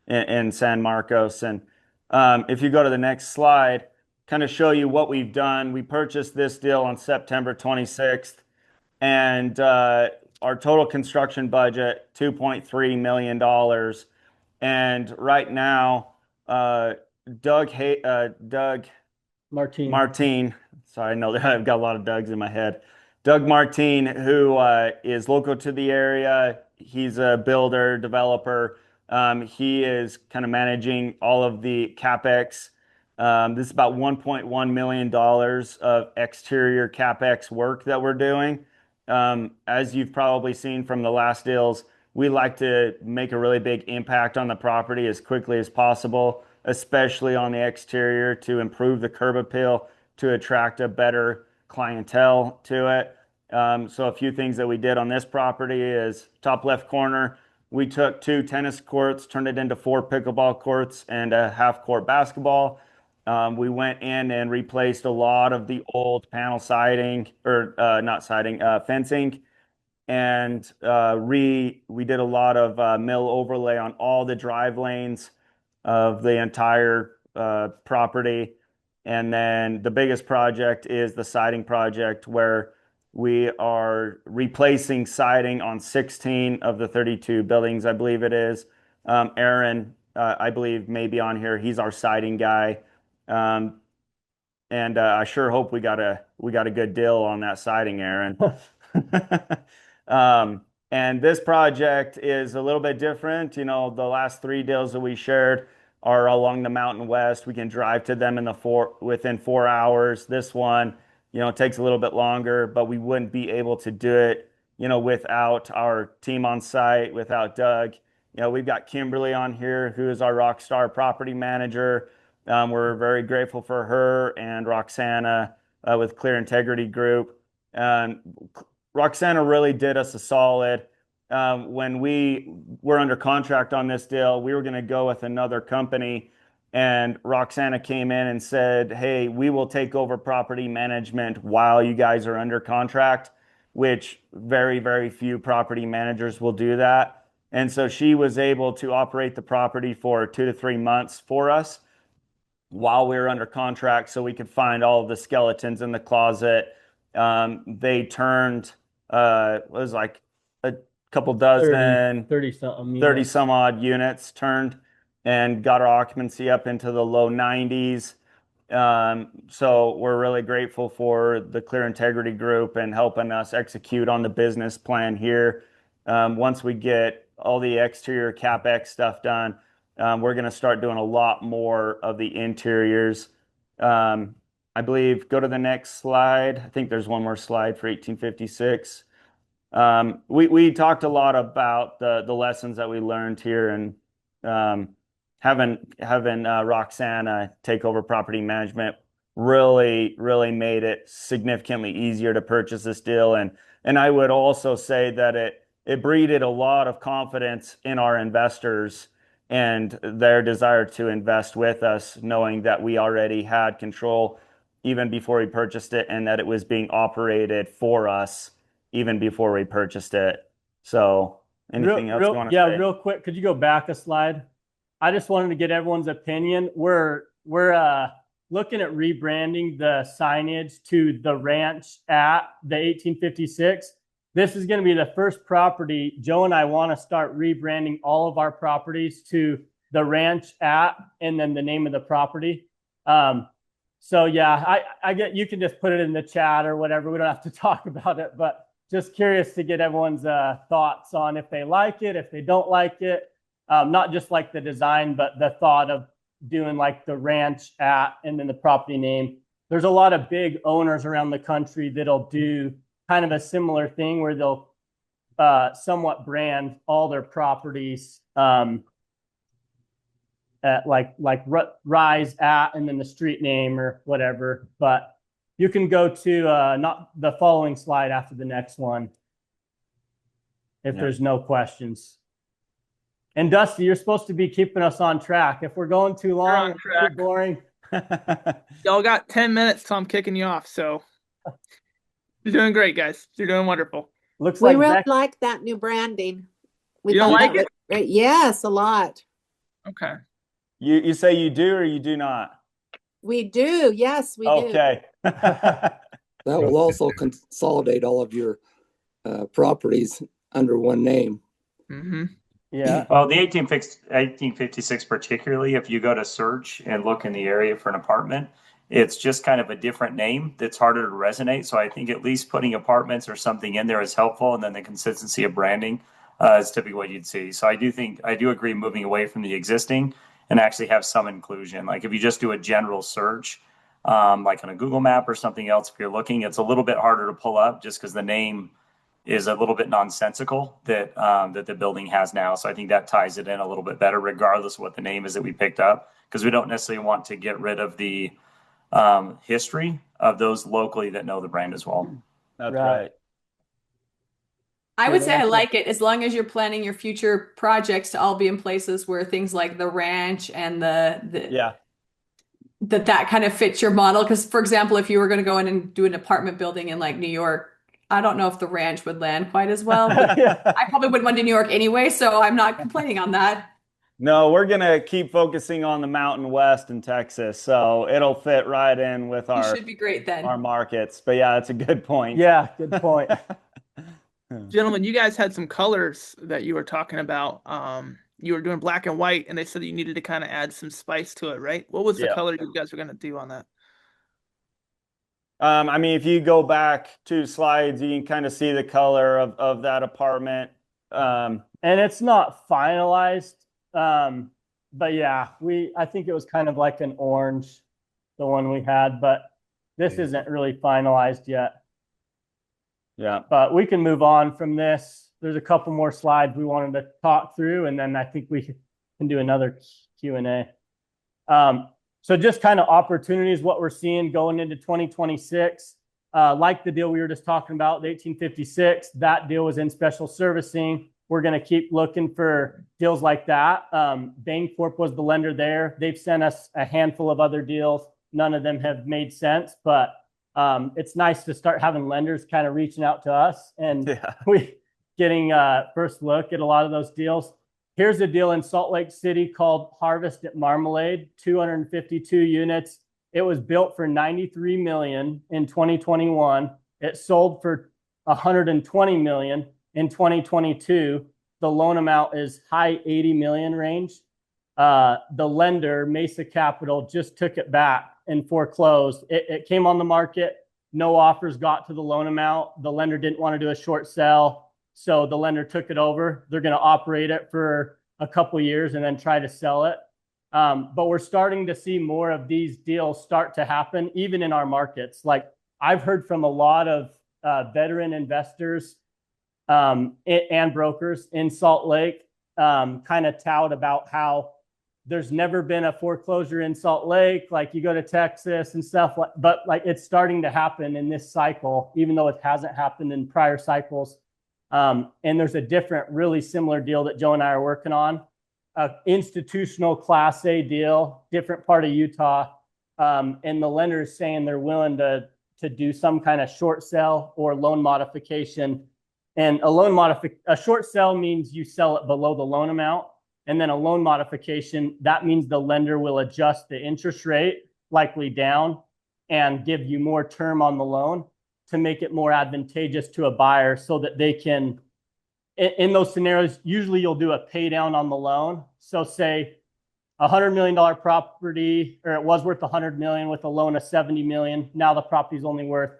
in San Marcos. And if you go to the next slide, kind of show you what we've done. We purchased this deal on September 26th, and our total construction budget, $2.3 million. And right now, Doug Martin. Sorry, I know that I've got a lot of Dougs in my head. Doug Martin, who is local to the area. He's a builder, developer. He is kind of managing all of the CapEx. This is about $1.1 million of exterior CapEx work that we're doing. As you've probably seen from the last deals, we like to make a really big impact on the property as quickly as possible, especially on the exterior, to improve the curb appeal, to attract a better clientele to it. So a few things that we did on this property is top left corner, we took 2 tennis courts, turned it into 4 pickleball courts and a half-court basketball. We went in and replaced a lot of the old panel siding, or not siding, fencing. And we did a lot of mill overlay on all the drive lanes of the entire property. And then the biggest project is the siding project, where We are replacing siding on 16 of the 32 buildings, I believe it is. Aaron, I believe, may be on here. He's our siding guy. And I sure hope we got a good deal on that siding, Aaron. And this project is a little bit different. You know, the last 3 deals that we shared are along the Mountain West. We can drive to them within 4 hours. This one, you know, takes a little bit longer, but we wouldn't be able to do it, you know, without our team on site, without Doug. You know, we've got Kimberly on here, who is our rock star property manager. We're very grateful for her and Roxana with Clear Integrity Group. Roxana really did us a solid. When we were under contract on this deal, we were going to go with another company, and Roxana came in and said, "Hey, we will take over property management while you guys are under contract," which very, very few property managers will do that. And so she was able to operate the property for 2 to 3 months for us while we were under contract, so we could find all of the skeletons in the closet. They turned, it was like a couple dozen, 30 something 30 some odd units turned, and got our occupancy up into the low 90s. So we're really grateful for the Clear Integrity Group and helping us execute on the business plan here. Once we get all the exterior CapEx stuff done, we're going to start doing a lot more of the interiors. I believe, go to the next slide. I think there's one more slide for 1856. We talked a lot about the lessons that we learned here, and having Roxana take over property management really made it significantly easier to purchase this deal. And I would also say that it breeded a lot of confidence in our investors and their desire to invest with us, knowing that we already had control even before we purchased it, and that it was being operated for us even before we purchased it. So anything else you want to say? Yeah, real quick, could you go back a slide? I just wanted to get everyone's opinion. We're looking at rebranding the signage to the ranch at the 1856. This is going to be the first property. Joe and I want to start rebranding all of our properties to the ranch at, and then the name of the property. So yeah, I get, you can just put it in the chat or whatever. We don't have to talk about it, but just curious to get everyone's thoughts on if they like it, if they don't like it. Not just like the design, but the thought of doing like the ranch at and then the property name. There's a lot of big owners around the country that'll do kind of a similar thing where they'll somewhat brand all their properties at like Rise at and then the street name or whatever. But you can go to not the following slide after the next one if there's no questions. And Dusty, you're supposed to be keeping us on track. If we're going too long, too boring. Y'all got 10 minutes till I'm kicking you off, so you're doing great, guys. You're doing wonderful. Looks We like really like that new branding. We You don't thought like that was great. Yes, a lot. Okay. You say you do or you do not? We do. Yes, we do. Okay. That will also consolidate all of your properties under one name. Mm-hmm. Yeah. Well, the 1856 particularly, if you go to search and look in the area for an apartment, it's just kind of a different name that's harder to resonate. So I think at least putting apartments or something in there is helpful, and then the consistency of branding is typically what you'd see. So I do agree moving away from the existing and actually have some inclusion. Like if you just do a general search, like on a Google map or something else, if you're looking, it's a little bit harder to pull up just because the name is a little bit nonsensical that the building has now. So I think that ties it in a little bit better, regardless of what the name is that we picked up, because we don't necessarily want to get rid of the history of those locally that know the brand as well. That's right. I would say I like it as long as you're planning your future projects to all be in places where things like the ranch and that kind of fits your model. Because, for example, if you were going to go in and do an apartment building in like New York, I don't know if the ranch would land quite as well. But I probably wouldn't want to New York anyway, so I'm not complaining on that. No, we're gonna keep focusing on the Mountain West in Texas, so it'll fit right in with You should be great then. our markets. But yeah, that's a good point. Yeah, good point. Gentlemen, you guys had some colors that you were talking about. You were doing black and white, and they said you needed to kind of add some spice to it, right? What was the Yeah. color you guys were going to do on that? I mean, if you go back 2 slides, you can kind of see the color of that apartment. And it's not finalized. But yeah, I think it was kind of like an orange, the one we had, but this isn't really finalized yet. Yeah. But we can move on from this. There's a couple more slides we wanted to talk through, and then I think we can do another Q&A. So just kind of opportunities, what we're seeing going into 2026. Like the deal we were just talking about, the 1856, that deal was in special servicing. We're going to keep looking for deals like that. Bancorp was the lender there. They've sent us a handful of other deals. None of them have made sense, but it's nice to start having lenders kind of reaching out to us and we getting first look at a lot of those deals. Here's a deal in Salt Lake City called Harvest at Marmalade, 252 units. It was built for $93 million in 2021. It sold for $120 million in 2022. The loan amount is high 80 million range. The lender, Mesa Capital, just took it back and foreclosed. It came on the market. No offers got to the loan amount. The lender didn't want to do a short sell. So the lender took it over. They're going to operate it for a couple years and then try to sell it. But we're starting to see more of these deals start to happen, even in our markets. Like I've heard from a lot of veteran investors and brokers in Salt Lake kind of tout about how there's never been a foreclosure in Salt Lake. Like you go to Texas and stuff, but like it's starting to happen in this cycle, even though it hasn't happened in prior cycles. And there's a different, really similar deal that Joe and I are working on, institutional Class A deal, different part of Utah. And the lender is saying they're willing to do some kind of short sell or loan modification. And a short sell means you sell it below the loan amount. And then a loan modification, that means the lender will adjust the interest rate, likely down, and give you more term on the loan to make it more advantageous to a buyer so that they can, in those scenarios, usually you'll do a pay down on the loan. So say $100 million property, or it was worth $100 million with a loan of $70 million. Now the property is only worth,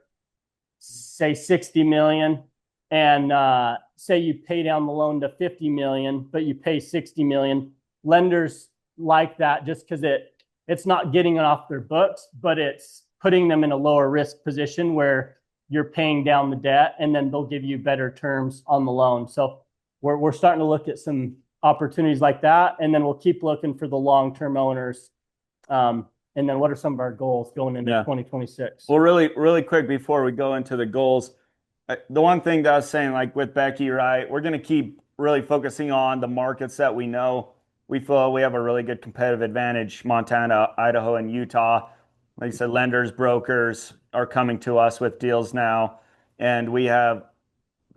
say, $60 million. And say you pay down the loan to $50 million, but you pay $60 million. Lenders like that just because it's not getting it off their books, but it's putting them in a lower risk position where you're paying down the debt, and then they'll give you better terms on the loan. So we're starting to look at some opportunities like that, and then we'll keep looking for the long-term owners. And then what are some of our goals going into 2026? Well, really quick before we go into the goals, the one thing that I was saying, like with Becky, right, we're going to keep really focusing on the markets that we know. We feel we have a really good competitive advantage, Montana, Idaho, and Utah. Like I said, lenders, brokers are coming to us with deals now. And we have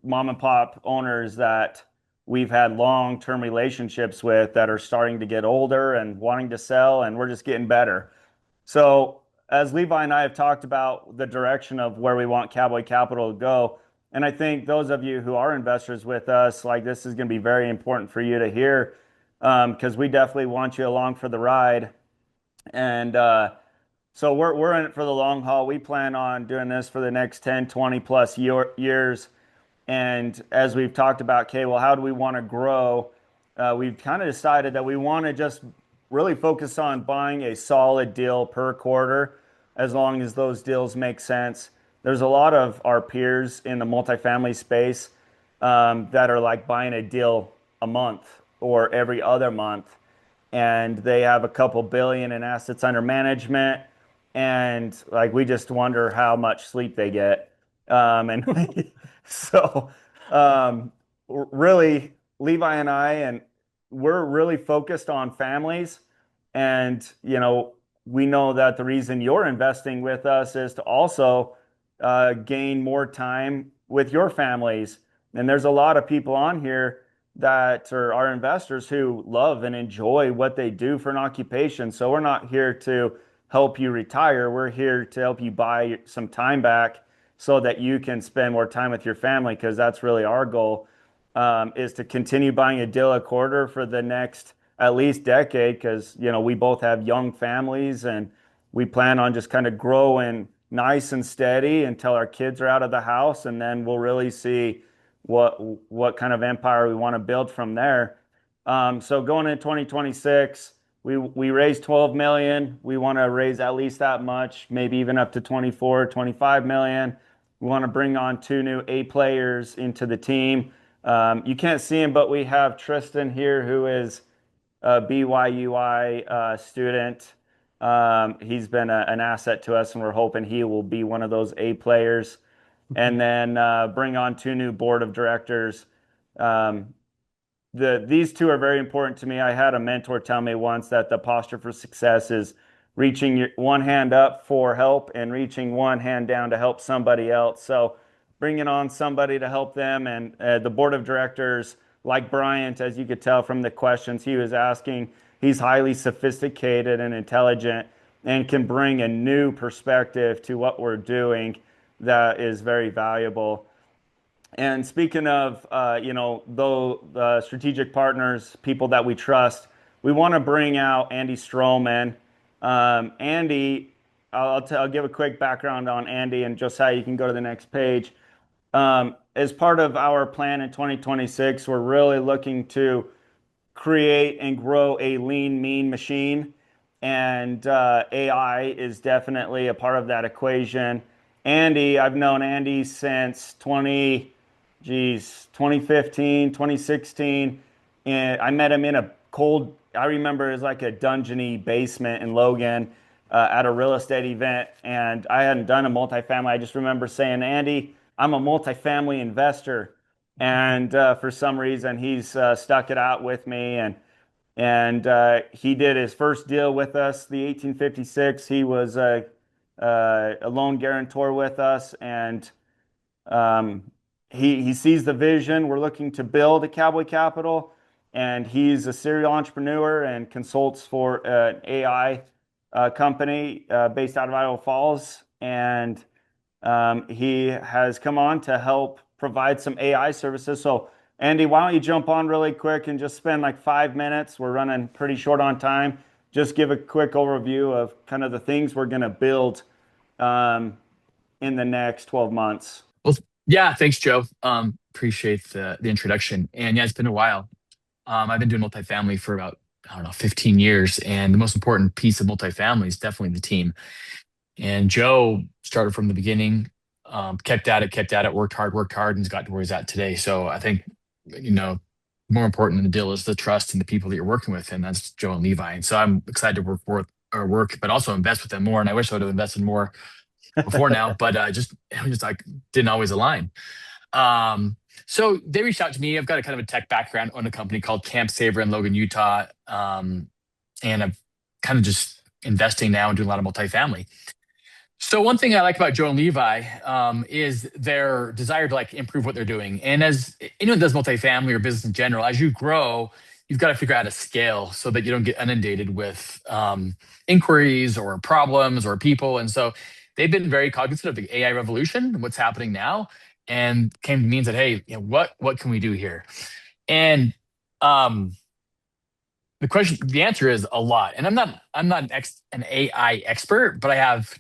mom and pop owners that we've had long-term relationships with that are starting to get older and wanting to sell, and we're just getting better. So as Levi and I have talked about the direction of where we want Cowboy Capital to go, and I think those of you who are investors with us, like this is going to be very important for you to hear, because we definitely want you along for the ride. And so we're in it for the long haul. We plan on doing this for the next 10, 20 plus years. And as we've talked about, okay, well, how do we want to grow? We've kind of decided that we want to just really focus on buying a solid deal per quarter, as long as those deals make sense. There's a lot of our peers in the multifamily space that are like buying a deal a month or every other month, and they have a couple billion in assets under management, and like we just wonder how much sleep they get. And so really, Levi and I, and we're really focused on families. And, we know that the reason you're investing with us is to also gain more time with your families. And there's a lot of people on here that are our investors who love and enjoy what they do for an occupation. So we're not here to help you retire. We're here to help you buy some time back so that you can spend more time with your family, because that's really our goal, is to continue buying a deal a quarter for the next at least decade, because we both have young families and we plan on just kind of growing nice and steady until our kids are out of the house, and then we'll really see what kind of empire we want to build from there. So going into 2026, we raised 12 million. We want to raise at least that much, maybe even up to 24, 25 million. We want to bring on 2 new A players into the team. You can't see him, but we have Tristan here, who is a BYUI student. He's been an asset to us, and we're hoping he will be one of those A players. And then bring on 2 new board of directors. These 2 are very important to me. I had a mentor tell me once that the posture for success is reaching one hand up for help and reaching one hand down to help somebody else. So bringing on somebody to help them, and the board of directors, like Bryant, as you could tell from the questions he was asking, he's highly sophisticated and intelligent and can bring a new perspective to what we're doing that is very valuable. And speaking of, the strategic partners, people that we trust, we want to bring out Andy Stroman. Andy, I'll give a quick background on Andy, and Josiah, you can go to the next page. As part of our plan in 2026, we're really looking to create and grow a lean, mean machine. And AI is definitely a part of that equation. Andy, I've known Andy since 2015, 2016. And I met him in a I remember it was like a dungeony basement in Logan at a real estate event. And I hadn't done a multifamily. I just remember saying, Andy, I'm a multifamily investor. And for some reason, he's stuck it out with me. And he did his first deal with us, the 1856. He was a loan guarantor with us, and he sees the vision. We're looking to build a Cowboy Capital, and he's a serial entrepreneur and consults for an AI company based out of Idaho Falls. And he has come on to help provide some AI services. So Andy, why don't you jump on really quick and just spend like 5 minutes? We're running pretty short on time. Just give a quick overview of kind of the things we're going to build in the next 12 months. Well, yeah, thanks, Joe. Appreciate the introduction. And yeah, it's been a while. I've been doing multifamily for about, 15 years. And the most important piece of multifamily is definitely the team. And Joe started from the beginning, kept at it, worked hard, and has got to where he's at today. So I think, more important than the deal is the trust and the people that you're working with. And that's Joe and Levi. And so I'm excited to work, but also invest with them more. And I wish I would have invested more before now, but just like didn't always align. So they reached out to me. I've got a kind of a tech background, on a company called Camp Saver in Logan, Utah. And I'm kind of just investing now and doing a lot of multifamily. So one thing I like about Joe and Levi is their desire to improve what they're doing. And as anyone does multifamily or business in general, as you grow, you've got to figure out how to scale so that you don't get inundated with inquiries or problems or people. And so they've been very cognizant of the AI revolution and what's happening now, and came to me and said, "Hey, what can we do here?" And the answer is a lot. And I'm not an AI expert, but I have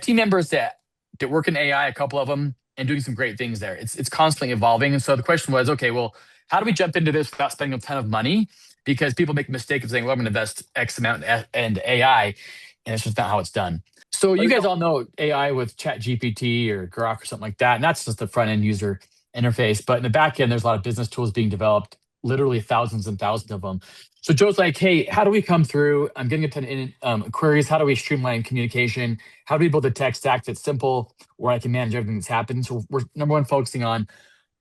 team members that work in AI, a couple of them, and doing some great things there. It's constantly evolving. And so the question was, okay, well, how do we jump into this without spending a ton of money? Because people make the mistake of saying, well, I'm going to invest X amount in AI, and it's just not how it's done. So you guys all know AI with ChatGPT or Grok or something like that, and that's just the front end user interface. But in the back end, there's a lot of business tools being developed, literally thousands and thousands of them. So Joe's like, hey, how do we come through? I'm getting a ton of queries. How do we streamline communication? How do we build a tech stack that's simple where I can manage everything that's happened? So we're number one focusing on,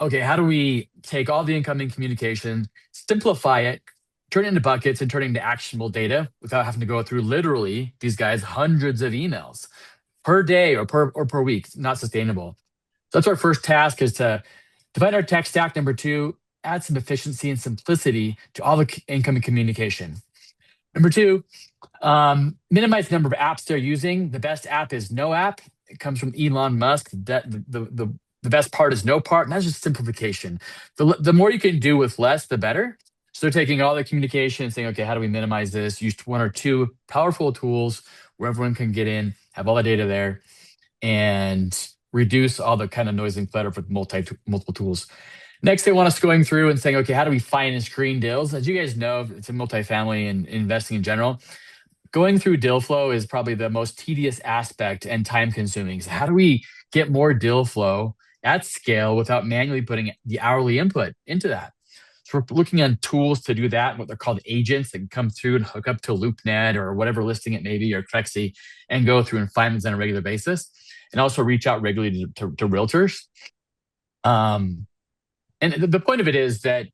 okay, how do we take all the incoming communication, simplify it, turn it into buckets, and turn it into actionable data without having to go through literally, these guys, hundreds of emails per day or per week. It's not sustainable. So that's our first task, is to define our tech stack. Number two, add some efficiency and simplicity to all the incoming communication. Number two, minimize the number of apps they're using. The best app is no app. It comes from Elon Musk. The best part is no part, and that's just simplification. The more you can do with less, the better. So they're taking all the communication and saying, okay, how do we minimize this? Use one or two powerful tools where everyone can get in, have all the data there, and reduce all the kind of noise and clutter with multiple tools. Next, they want us going through and saying, okay, how do we find and screen deals? As you guys know, it's in multifamily and investing in general. Going through deal flow is probably the most tedious aspect and time consuming. So how do we get more deal flow at scale without manually putting the hourly input into that? So we're looking on tools to do that, what they're called agents that can come through and hook up to LoopNet or whatever listing it may be, or Crexy, and go through and find these on a regular basis, and also reach out regularly to realtors. And the point of it is that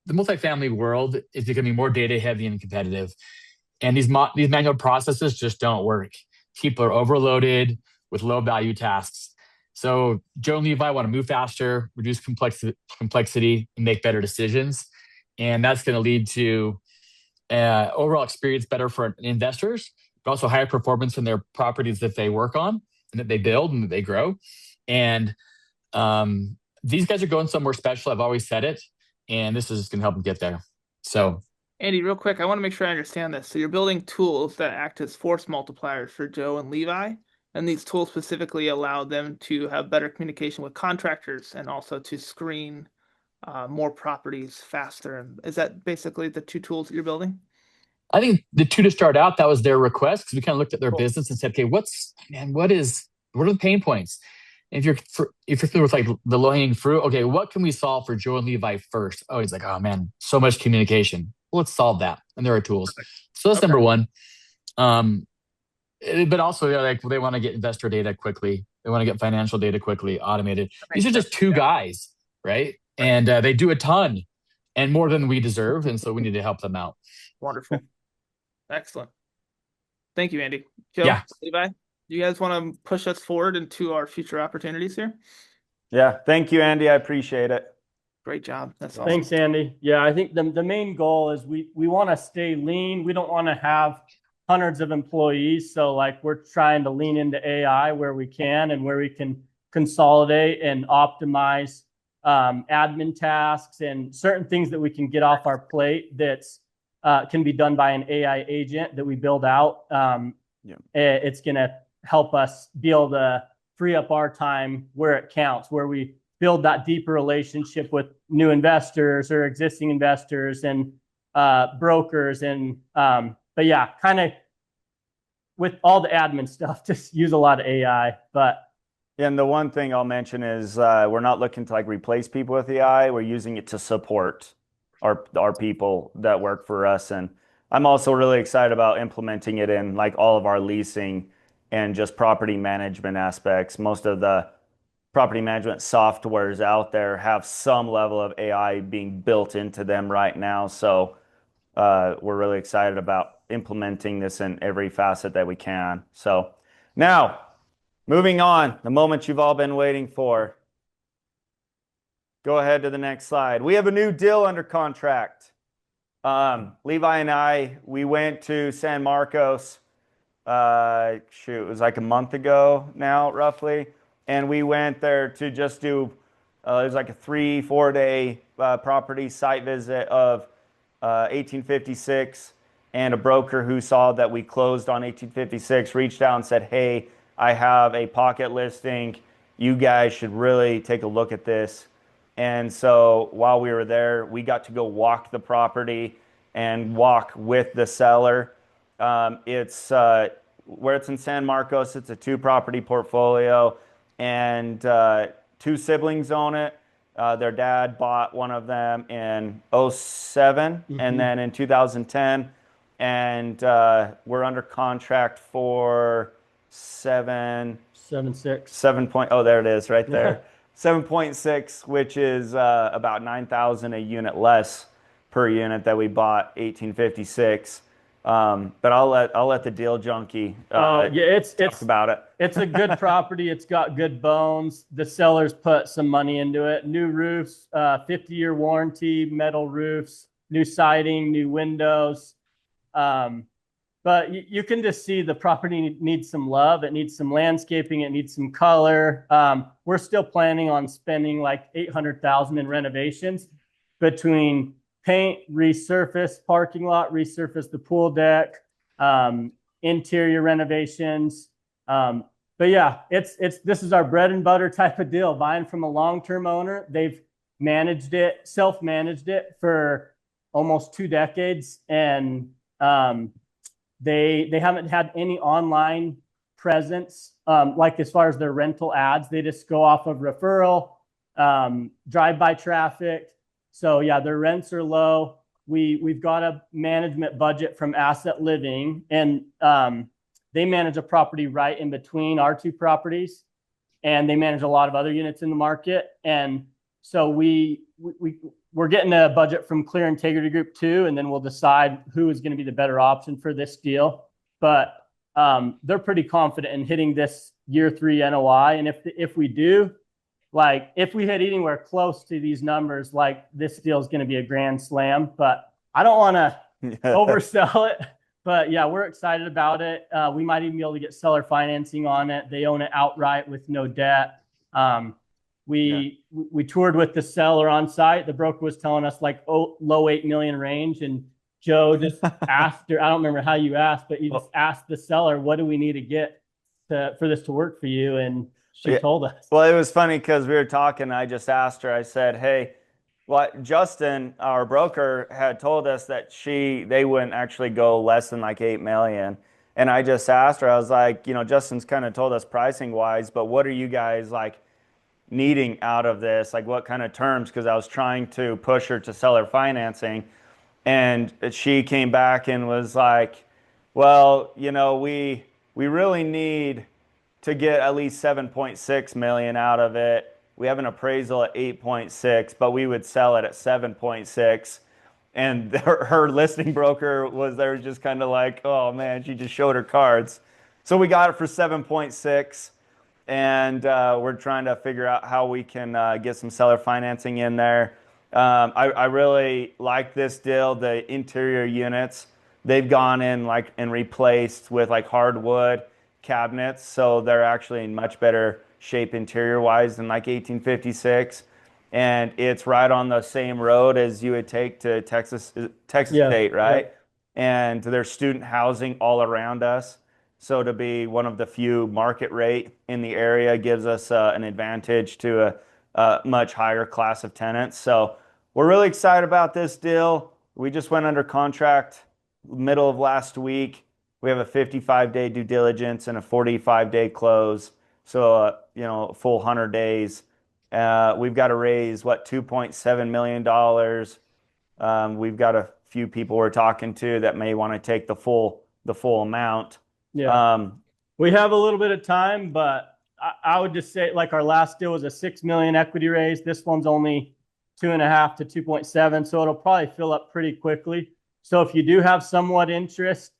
the multifamily world is becoming more data heavy and competitive. And these manual processes just don't work. People are overloaded with low value tasks. So Joe and Levi want to move faster, reduce complexity, and make better decisions. And that's going to lead to overall experience better for investors, but also higher performance in their properties that they work on and that they build and that they grow. And these guys are going somewhere special. I've always said it. And this is going to help them get there. So Andy, real quick, I want to make sure I understand this. So you're building tools that act as force multipliers for Joe and Levi, and these tools specifically allow them to have better communication with contractors and also to screen more properties faster. Is that basically the two tools that you're building? I think the two to start out, that was their request, because we kind of looked at their business and said, okay, what are the pain points? If you're familiar with like the low-hanging fruit, okay, what can we solve for Joe and Levi first? Oh, he's like, oh man, so much communication. Well, let's solve that. And there are tools. So that's number one. But also, like they want to get investor data quickly. They want to get financial data quickly, automated. These are just two guys, right? And they do a ton and more than we deserve. And so we need to help them out. Wonderful. Excellent. Thank you, Andy. Joe, Yeah. Levi, you guys want to push us forward into our future opportunities here? Yeah. Thank you, Andy. I appreciate it. Great job. That's awesome. Thanks, Andy. Yeah, I think the main goal is we want to stay lean. We don't want to have hundreds of employees. So like we're trying to lean into AI where we can and where we can consolidate and optimize admin tasks and certain things that we can get off our plate that's can be done by an AI agent that we build out. It's going to help us be able to free up our time where it counts, where we build that deeper relationship with new investors or existing investors and brokers. And but yeah, kind of with all the admin stuff, just use a lot of AI. And the one thing I'll mention is we're not looking to like replace people with AI. We're using it to support our people that work for us. And I'm also really excited about implementing it in like all of our leasing and just property management aspects. Most of the property management softwares out there have some level of AI being built into them right now. So we're really excited about implementing this in every facet that we can. So now, moving on, the moment you've all been waiting for. Go ahead to the next slide. We have a new deal under contract. Levi and I, we went to San Marcos, it was like a month ago now, roughly. And we went there to just do, it was like a 3-4 day property site visit of 1856. And a broker who saw that we closed on 1856 reached out and said, hey, I have a pocket listing. You guys should really take a look at this. And so while we were there, we got to go walk the property and walk with the seller. It's where it's in San Marcos, it's a 2-property portfolio. And 2 siblings own it. Their dad bought one of them in 2007 and then in 2010. And we're under contract for 7.6. Oh, there it is right there. 7.6, which is about $9,000 a unit less per unit that we bought 1856. But I'll let the deal junkie Yeah, it's talk about it. It's a good property. It's got good bones. The sellers put some money into it. New roofs, 50-year warranty, metal roofs, new siding, new windows. But you can just see the property needs some love. It needs some landscaping. It needs some color. We're still planning on spending like $800,000 in renovations between paint, resurface parking lot, resurface the pool deck, interior renovations. But yeah, this is our bread and butter type of deal. Buying from a long-term owner, they've self-managed it for almost 2 decades, and they haven't had any online presence, like as far as their rental ads. They just go off of referral, drive-by traffic. So yeah, their rents are low. We've got a management budget from Asset Living, and they manage a property right in between our 2 properties, and they manage a lot of other units in the market. And so we're getting a budget from Clear Integrity Group too, and then we'll decide who is going to be the better option for this deal. But they're pretty confident in hitting this year 3 NOI. And if we do, like if we hit anywhere close to these numbers, like this deal is going to be a grand slam. But I don't want to oversell it. But yeah, we're excited about it. We might even be able to get seller financing on it. They own it outright with no debt. We toured with the seller on site. The broker was telling us like low 8 million range, and Joe just asked her. I don't remember how you asked, but you just asked the seller, "What do we need to get for this to work for you?" And she told us. Well, it was funny because we were talking. I just asked her. I said, "Hey, what Justin, our broker, had told us that they wouldn't actually go less than like 8 million." And I just asked her. I was like, Justin's kind of told us pricing wise, but what are you guys like needing out of this? Like what kind of terms? Because I was trying to push her to seller financing, and she came back and was like, "Well, we really need to get at least 7.6 million out of it. We have an appraisal at 8.6, but we would sell it at 7.6. And her listing broker was there, just kind of like, "Oh man," she just showed her cards. So we got it for 7.6, and we're trying to figure out how we can get some seller financing in there. I really like this deal. The interior units, they've gone in and replaced with like hardwood cabinets, so they're actually in much better shape interior wise than like 1856. And it's right on the same road as you would take to Texas State, right? Yeah. And there's student housing all around us. So to be one of the few market rate in the area gives us an advantage to a much higher class of tenants. So we're really excited about this deal. We just went under contract middle of last week. We have a 55-day due diligence and a 45-day close. So, a full 100 days. We've got to raise, $2.7 million. We've got a few people we're talking to that may want to take the full amount. Yeah. We have a little bit of time, but I would just say like our last deal was a 6 million equity raise. This one's only 2.5 to 2.7. So it'll probably fill up pretty quickly. So if you do have somewhat interest,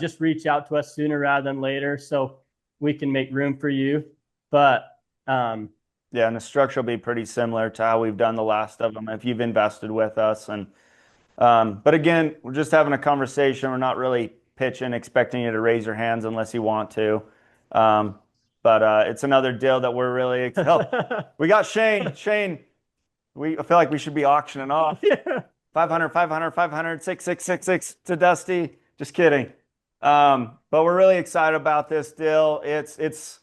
just reach out to us sooner rather than later so we can make room for you. But and the structure will be pretty similar to how we've done the last of them if you've invested with us. And but again, we're just having a conversation. We're not really pitching, expecting you to raise your hands unless you want to. But it's another deal that we're really excited. We got Shane. I feel like we should be auctioning off. 500, 500, 500, 6, to Dusty. Just kidding. But we're really excited about this deal. It's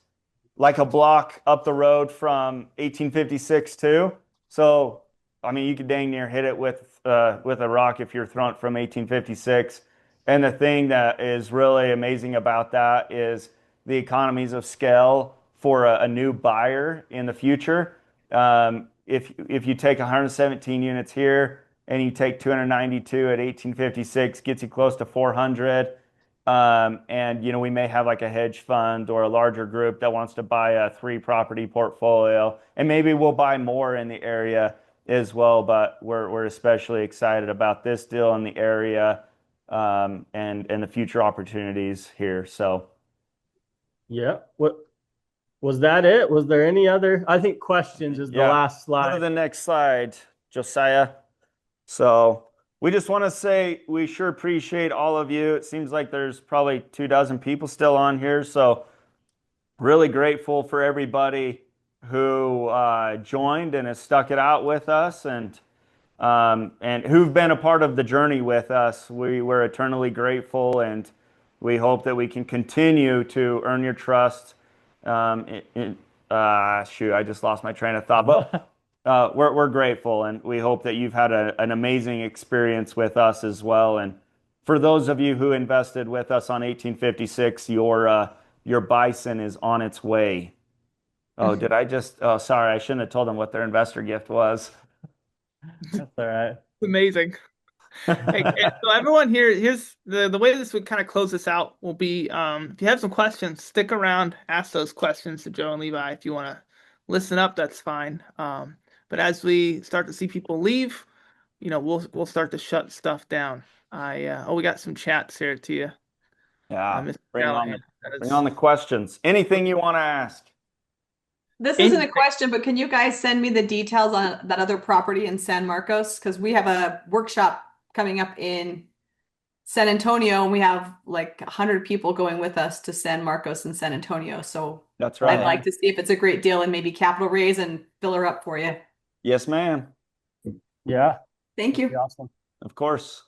like a block up the road from 1856 too. So, I mean, you could dang near hit it with a rock if you're throwing it from 1856. And the thing that is really amazing about that is the economies of scale for a new buyer in the future. If you take 117 units here and you take 292 at 1856, gets you close to 400. And we may have like a hedge fund or a larger group that wants to buy a 3-property portfolio, and maybe we'll buy more in the area as well. But we're especially excited about this deal in the area. and the future opportunities here. So, Yeah. What was that it? Was there any other? I think questions is the last go to slide. the next slide, Josiah. So we just want to say we sure appreciate all of you. It seems like there's probably 24 people still on here. So really grateful for everybody who joined and has stuck it out with us, and who've been a part of the journey with us. We're eternally grateful, and we hope that we can continue to earn your trust. Shoot, I just lost my train of thought. But we're grateful, and we hope that you've had an amazing experience with us as well. And for those of you who invested with us on 1856, your bison is on its way. Oh, did I just? Oh, sorry, I shouldn't have told them what their investor gift was. That's all right. Amazing. Hey, so everyone here, here's the way this would kind of close this out will be, if you have some questions, stick around, ask those questions to Joe and Levi. If you want to listen up, that's fine. But as we start to see people leave, we'll start to shut stuff down. We got some chats here to you. Yeah, Mr. bring Callahan, on the questions. Anything you want to ask. This isn't a question, but can you guys send me the details on that other property in San Marcos? Because we have a workshop coming up in San Antonio, and we have like 100 people going with us to San Marcos and San Antonio. So That's right. I'd like to see if it's a great deal and maybe capital raise and fill her up for you. Yes, ma'am. Yeah. Thank you. Awesome. Of course.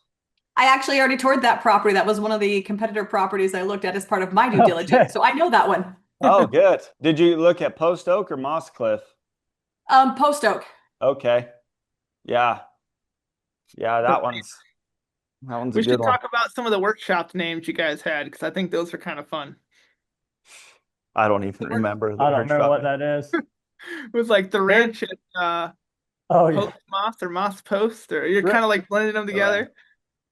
I actually already toured that property. That was one of the competitor properties I looked at as part of my due diligence. So I know that one. Oh, good. Did you look at Post Oak or Moss Cliff? Post Oak. Okay. Yeah. Yeah, that one's a good one. We should talk about some of the workshop names you guys had, because I think those are kind of fun. I don't even remember. I don't know what that is. It was like the ranch at Post Moss or Moss Post, or you're kind of like blending them together.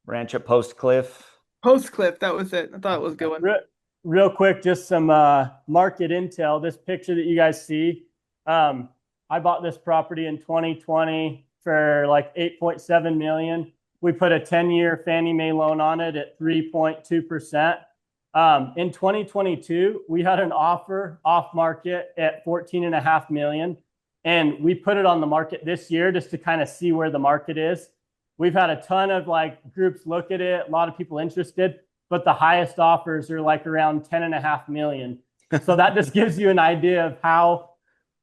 Ranch at Post Cliff. Post Cliff, that was it. I thought it was a good one. Real quick, just some market intel. This picture that you guys see, I bought this property in 2020 for like 8.7 million. We put a 10-year Fannie Mae loan on it at 3.2%. In 2022, we had an offer off market at 14.5 million, and we put it on the market this year just to kind of see where the market is. We've had a ton of like groups look at it, a lot of people interested, but the highest offers are like around 10.5 million. So that just gives you an idea of how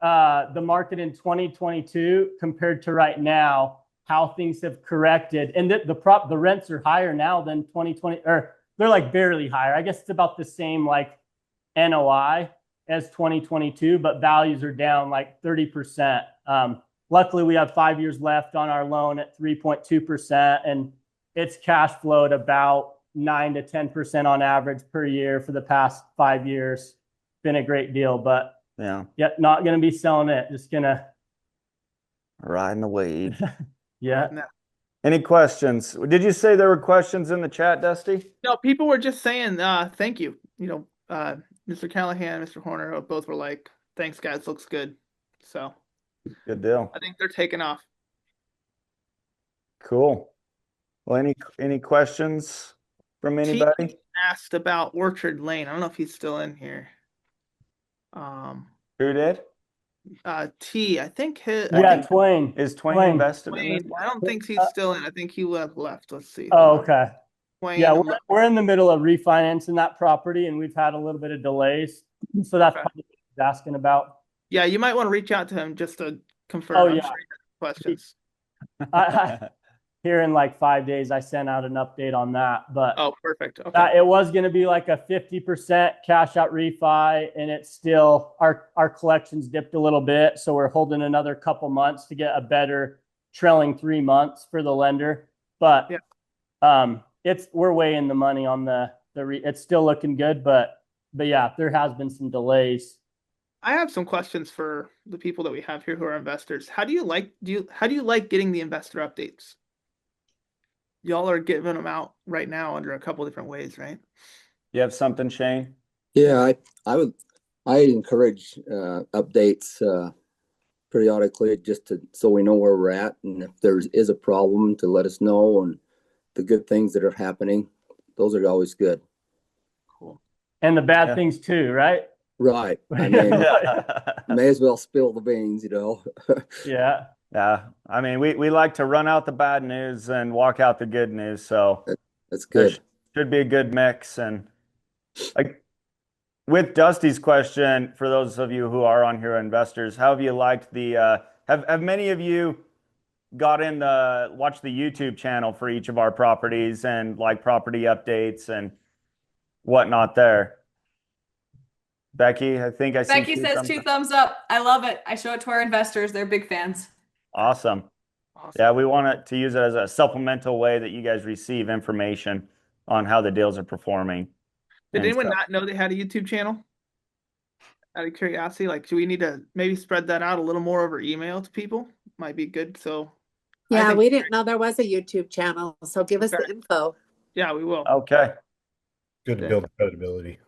the market in 2022 compared to right now, how things have corrected. And the rents are higher now than 2020, or they're like barely higher. I guess it's about the same like NOI as 2022, but values are down like 30%. Luckily, we have 5 years left on our loan at 3.2%, and it's cash flowed about 9 to 10% on average per year for the past 5 years. Been a great deal, but not going to be selling it. Just going to riding the wave. Yeah. No. Any questions? Did you say there were questions in the chat, Dusty? No, people were just saying thank you. Mr. Callahan, Mr. Horner, both were like, thanks guys, looks good. So good deal. I think they're taking off. Cool. Well, any questions from anybody? T asked about Orchard Lane. I don't know if he's still in here. Who did? T, I think Twain. Is Twain invested in Twain, this? I don't think he's still in. I think he left. Let's see. Oh, okay. Twain, Yeah, we're in the middle of refinancing that property, and we've had a little bit of delays. So that's probably what he's asking about. Yeah, you might want to reach out to him just to confirm. Oh, I'm yeah. sure he has questions. Here in like 5 days, I sent out an update on that. But perfect. Okay. It was going to be like a 50% cash out refi, and it's still our collections dipped a little bit, so we're holding another couple months to get a better trailing 3 months for the lender. But we're way in the money on it's still looking good, but yeah, there has been some delays. I have some questions for the people that we have here who are investors. How do you like getting the investor updates? Y'all are giving them out right now under a couple different ways, right? You have something, Shane? Yeah, I encourage updates periodically just so we know where we're at, and if there is a problem to let us know, and the good things that are happening. those are always good. Cool. And the bad Yeah. things too, right? Right. I mean, Yeah. may as well spill the beans, you know. Yeah. Yeah. I mean, we like to run out the bad news and walk out the good news. So That's there good. should be a good mix. And like with Dusty's question, for those of you who are on here investors, how have you liked the have many of you got in the watch the YouTube channel for each of our properties and like property updates and whatnot there? Becky, I think I see Becky two says thumbs 2 up. thumbs up. I love it. I show it to our investors. They're big fans. Awesome. Awesome. Yeah, we want it to use it as a supplemental way that you guys receive information on how the deals are performing. Did and anyone stuff. not know they had a YouTube channel? Out of curiosity, like, do we need to maybe spread that out a little more over email to people? Might be good. So, I Yeah, think- we didn't know there was a YouTube channel, so give us the Okay. info. Yeah, we will. Okay. Good to Yeah. build credibility.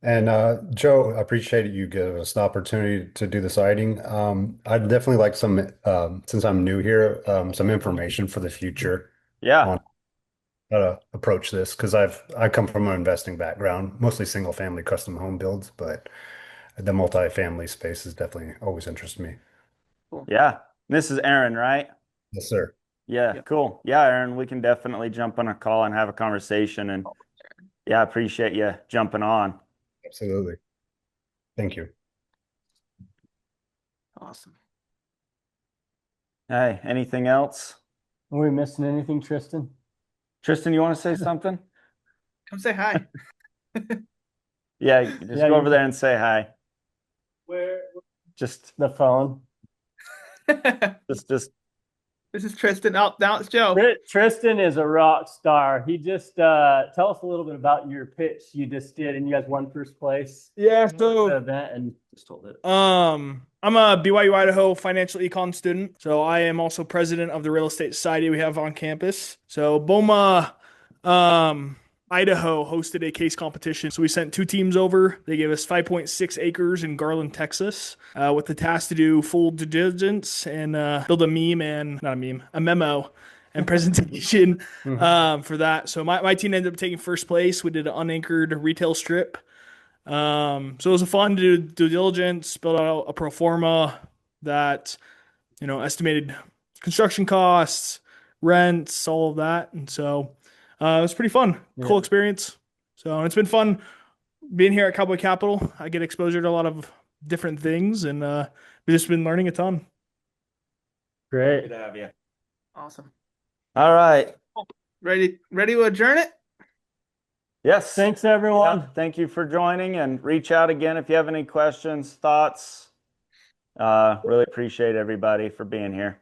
And Joe, I appreciate you giving us an opportunity to do the sighting. I'd definitely like some, since I'm new here, some information for the future Yeah. on how to approach this, because I come from an investing background, mostly single family custom home builds, but the multifamily space has definitely always interested me. Yeah. This is Aaron, right? Yes, sir. Yeah, Yep. cool. Yeah, Aaron, we can definitely jump on a call and have a conversation. And yeah, I appreciate you jumping on. Absolutely. Thank you. Awesome. Hey, anything else? Are we missing anything, Tristan? Tristan, you want to say something? Come say hi. Yeah, just Yeah, go you- over there and say hi. Where? Just The phone. just This is Tristan. Oh, now it's Joe. Tristan is a rock star. He just tell us a little bit about your pitch you just did, and you guys won first place Yeah, at the so event, and just told it. I'm a BYU Idaho financial econ student. So I am also president of the real estate society we have on campus. So BOMA Idaho hosted a case competition. So we sent 2 teams over. They gave us 5.6 acres in Garland, Texas, with the task to do full due diligence and build a memo and presentation for that. So my team ended up taking first place. We did an unanchored retail strip. So it was fun to do due diligence, build out a pro forma that, estimated construction costs, rents, all of that. And so it was pretty fun, cool experience. So it's been fun being here at Cowboy Capital. I get exposure to a lot of different things, and we've just been learning a ton. Great. good to have you. Awesome. All right. Ready to adjourn it? Yes. Thanks, everyone. Yeah, thank you for joining, and reach out again if you have any questions, thoughts. Really appreciate everybody for being here.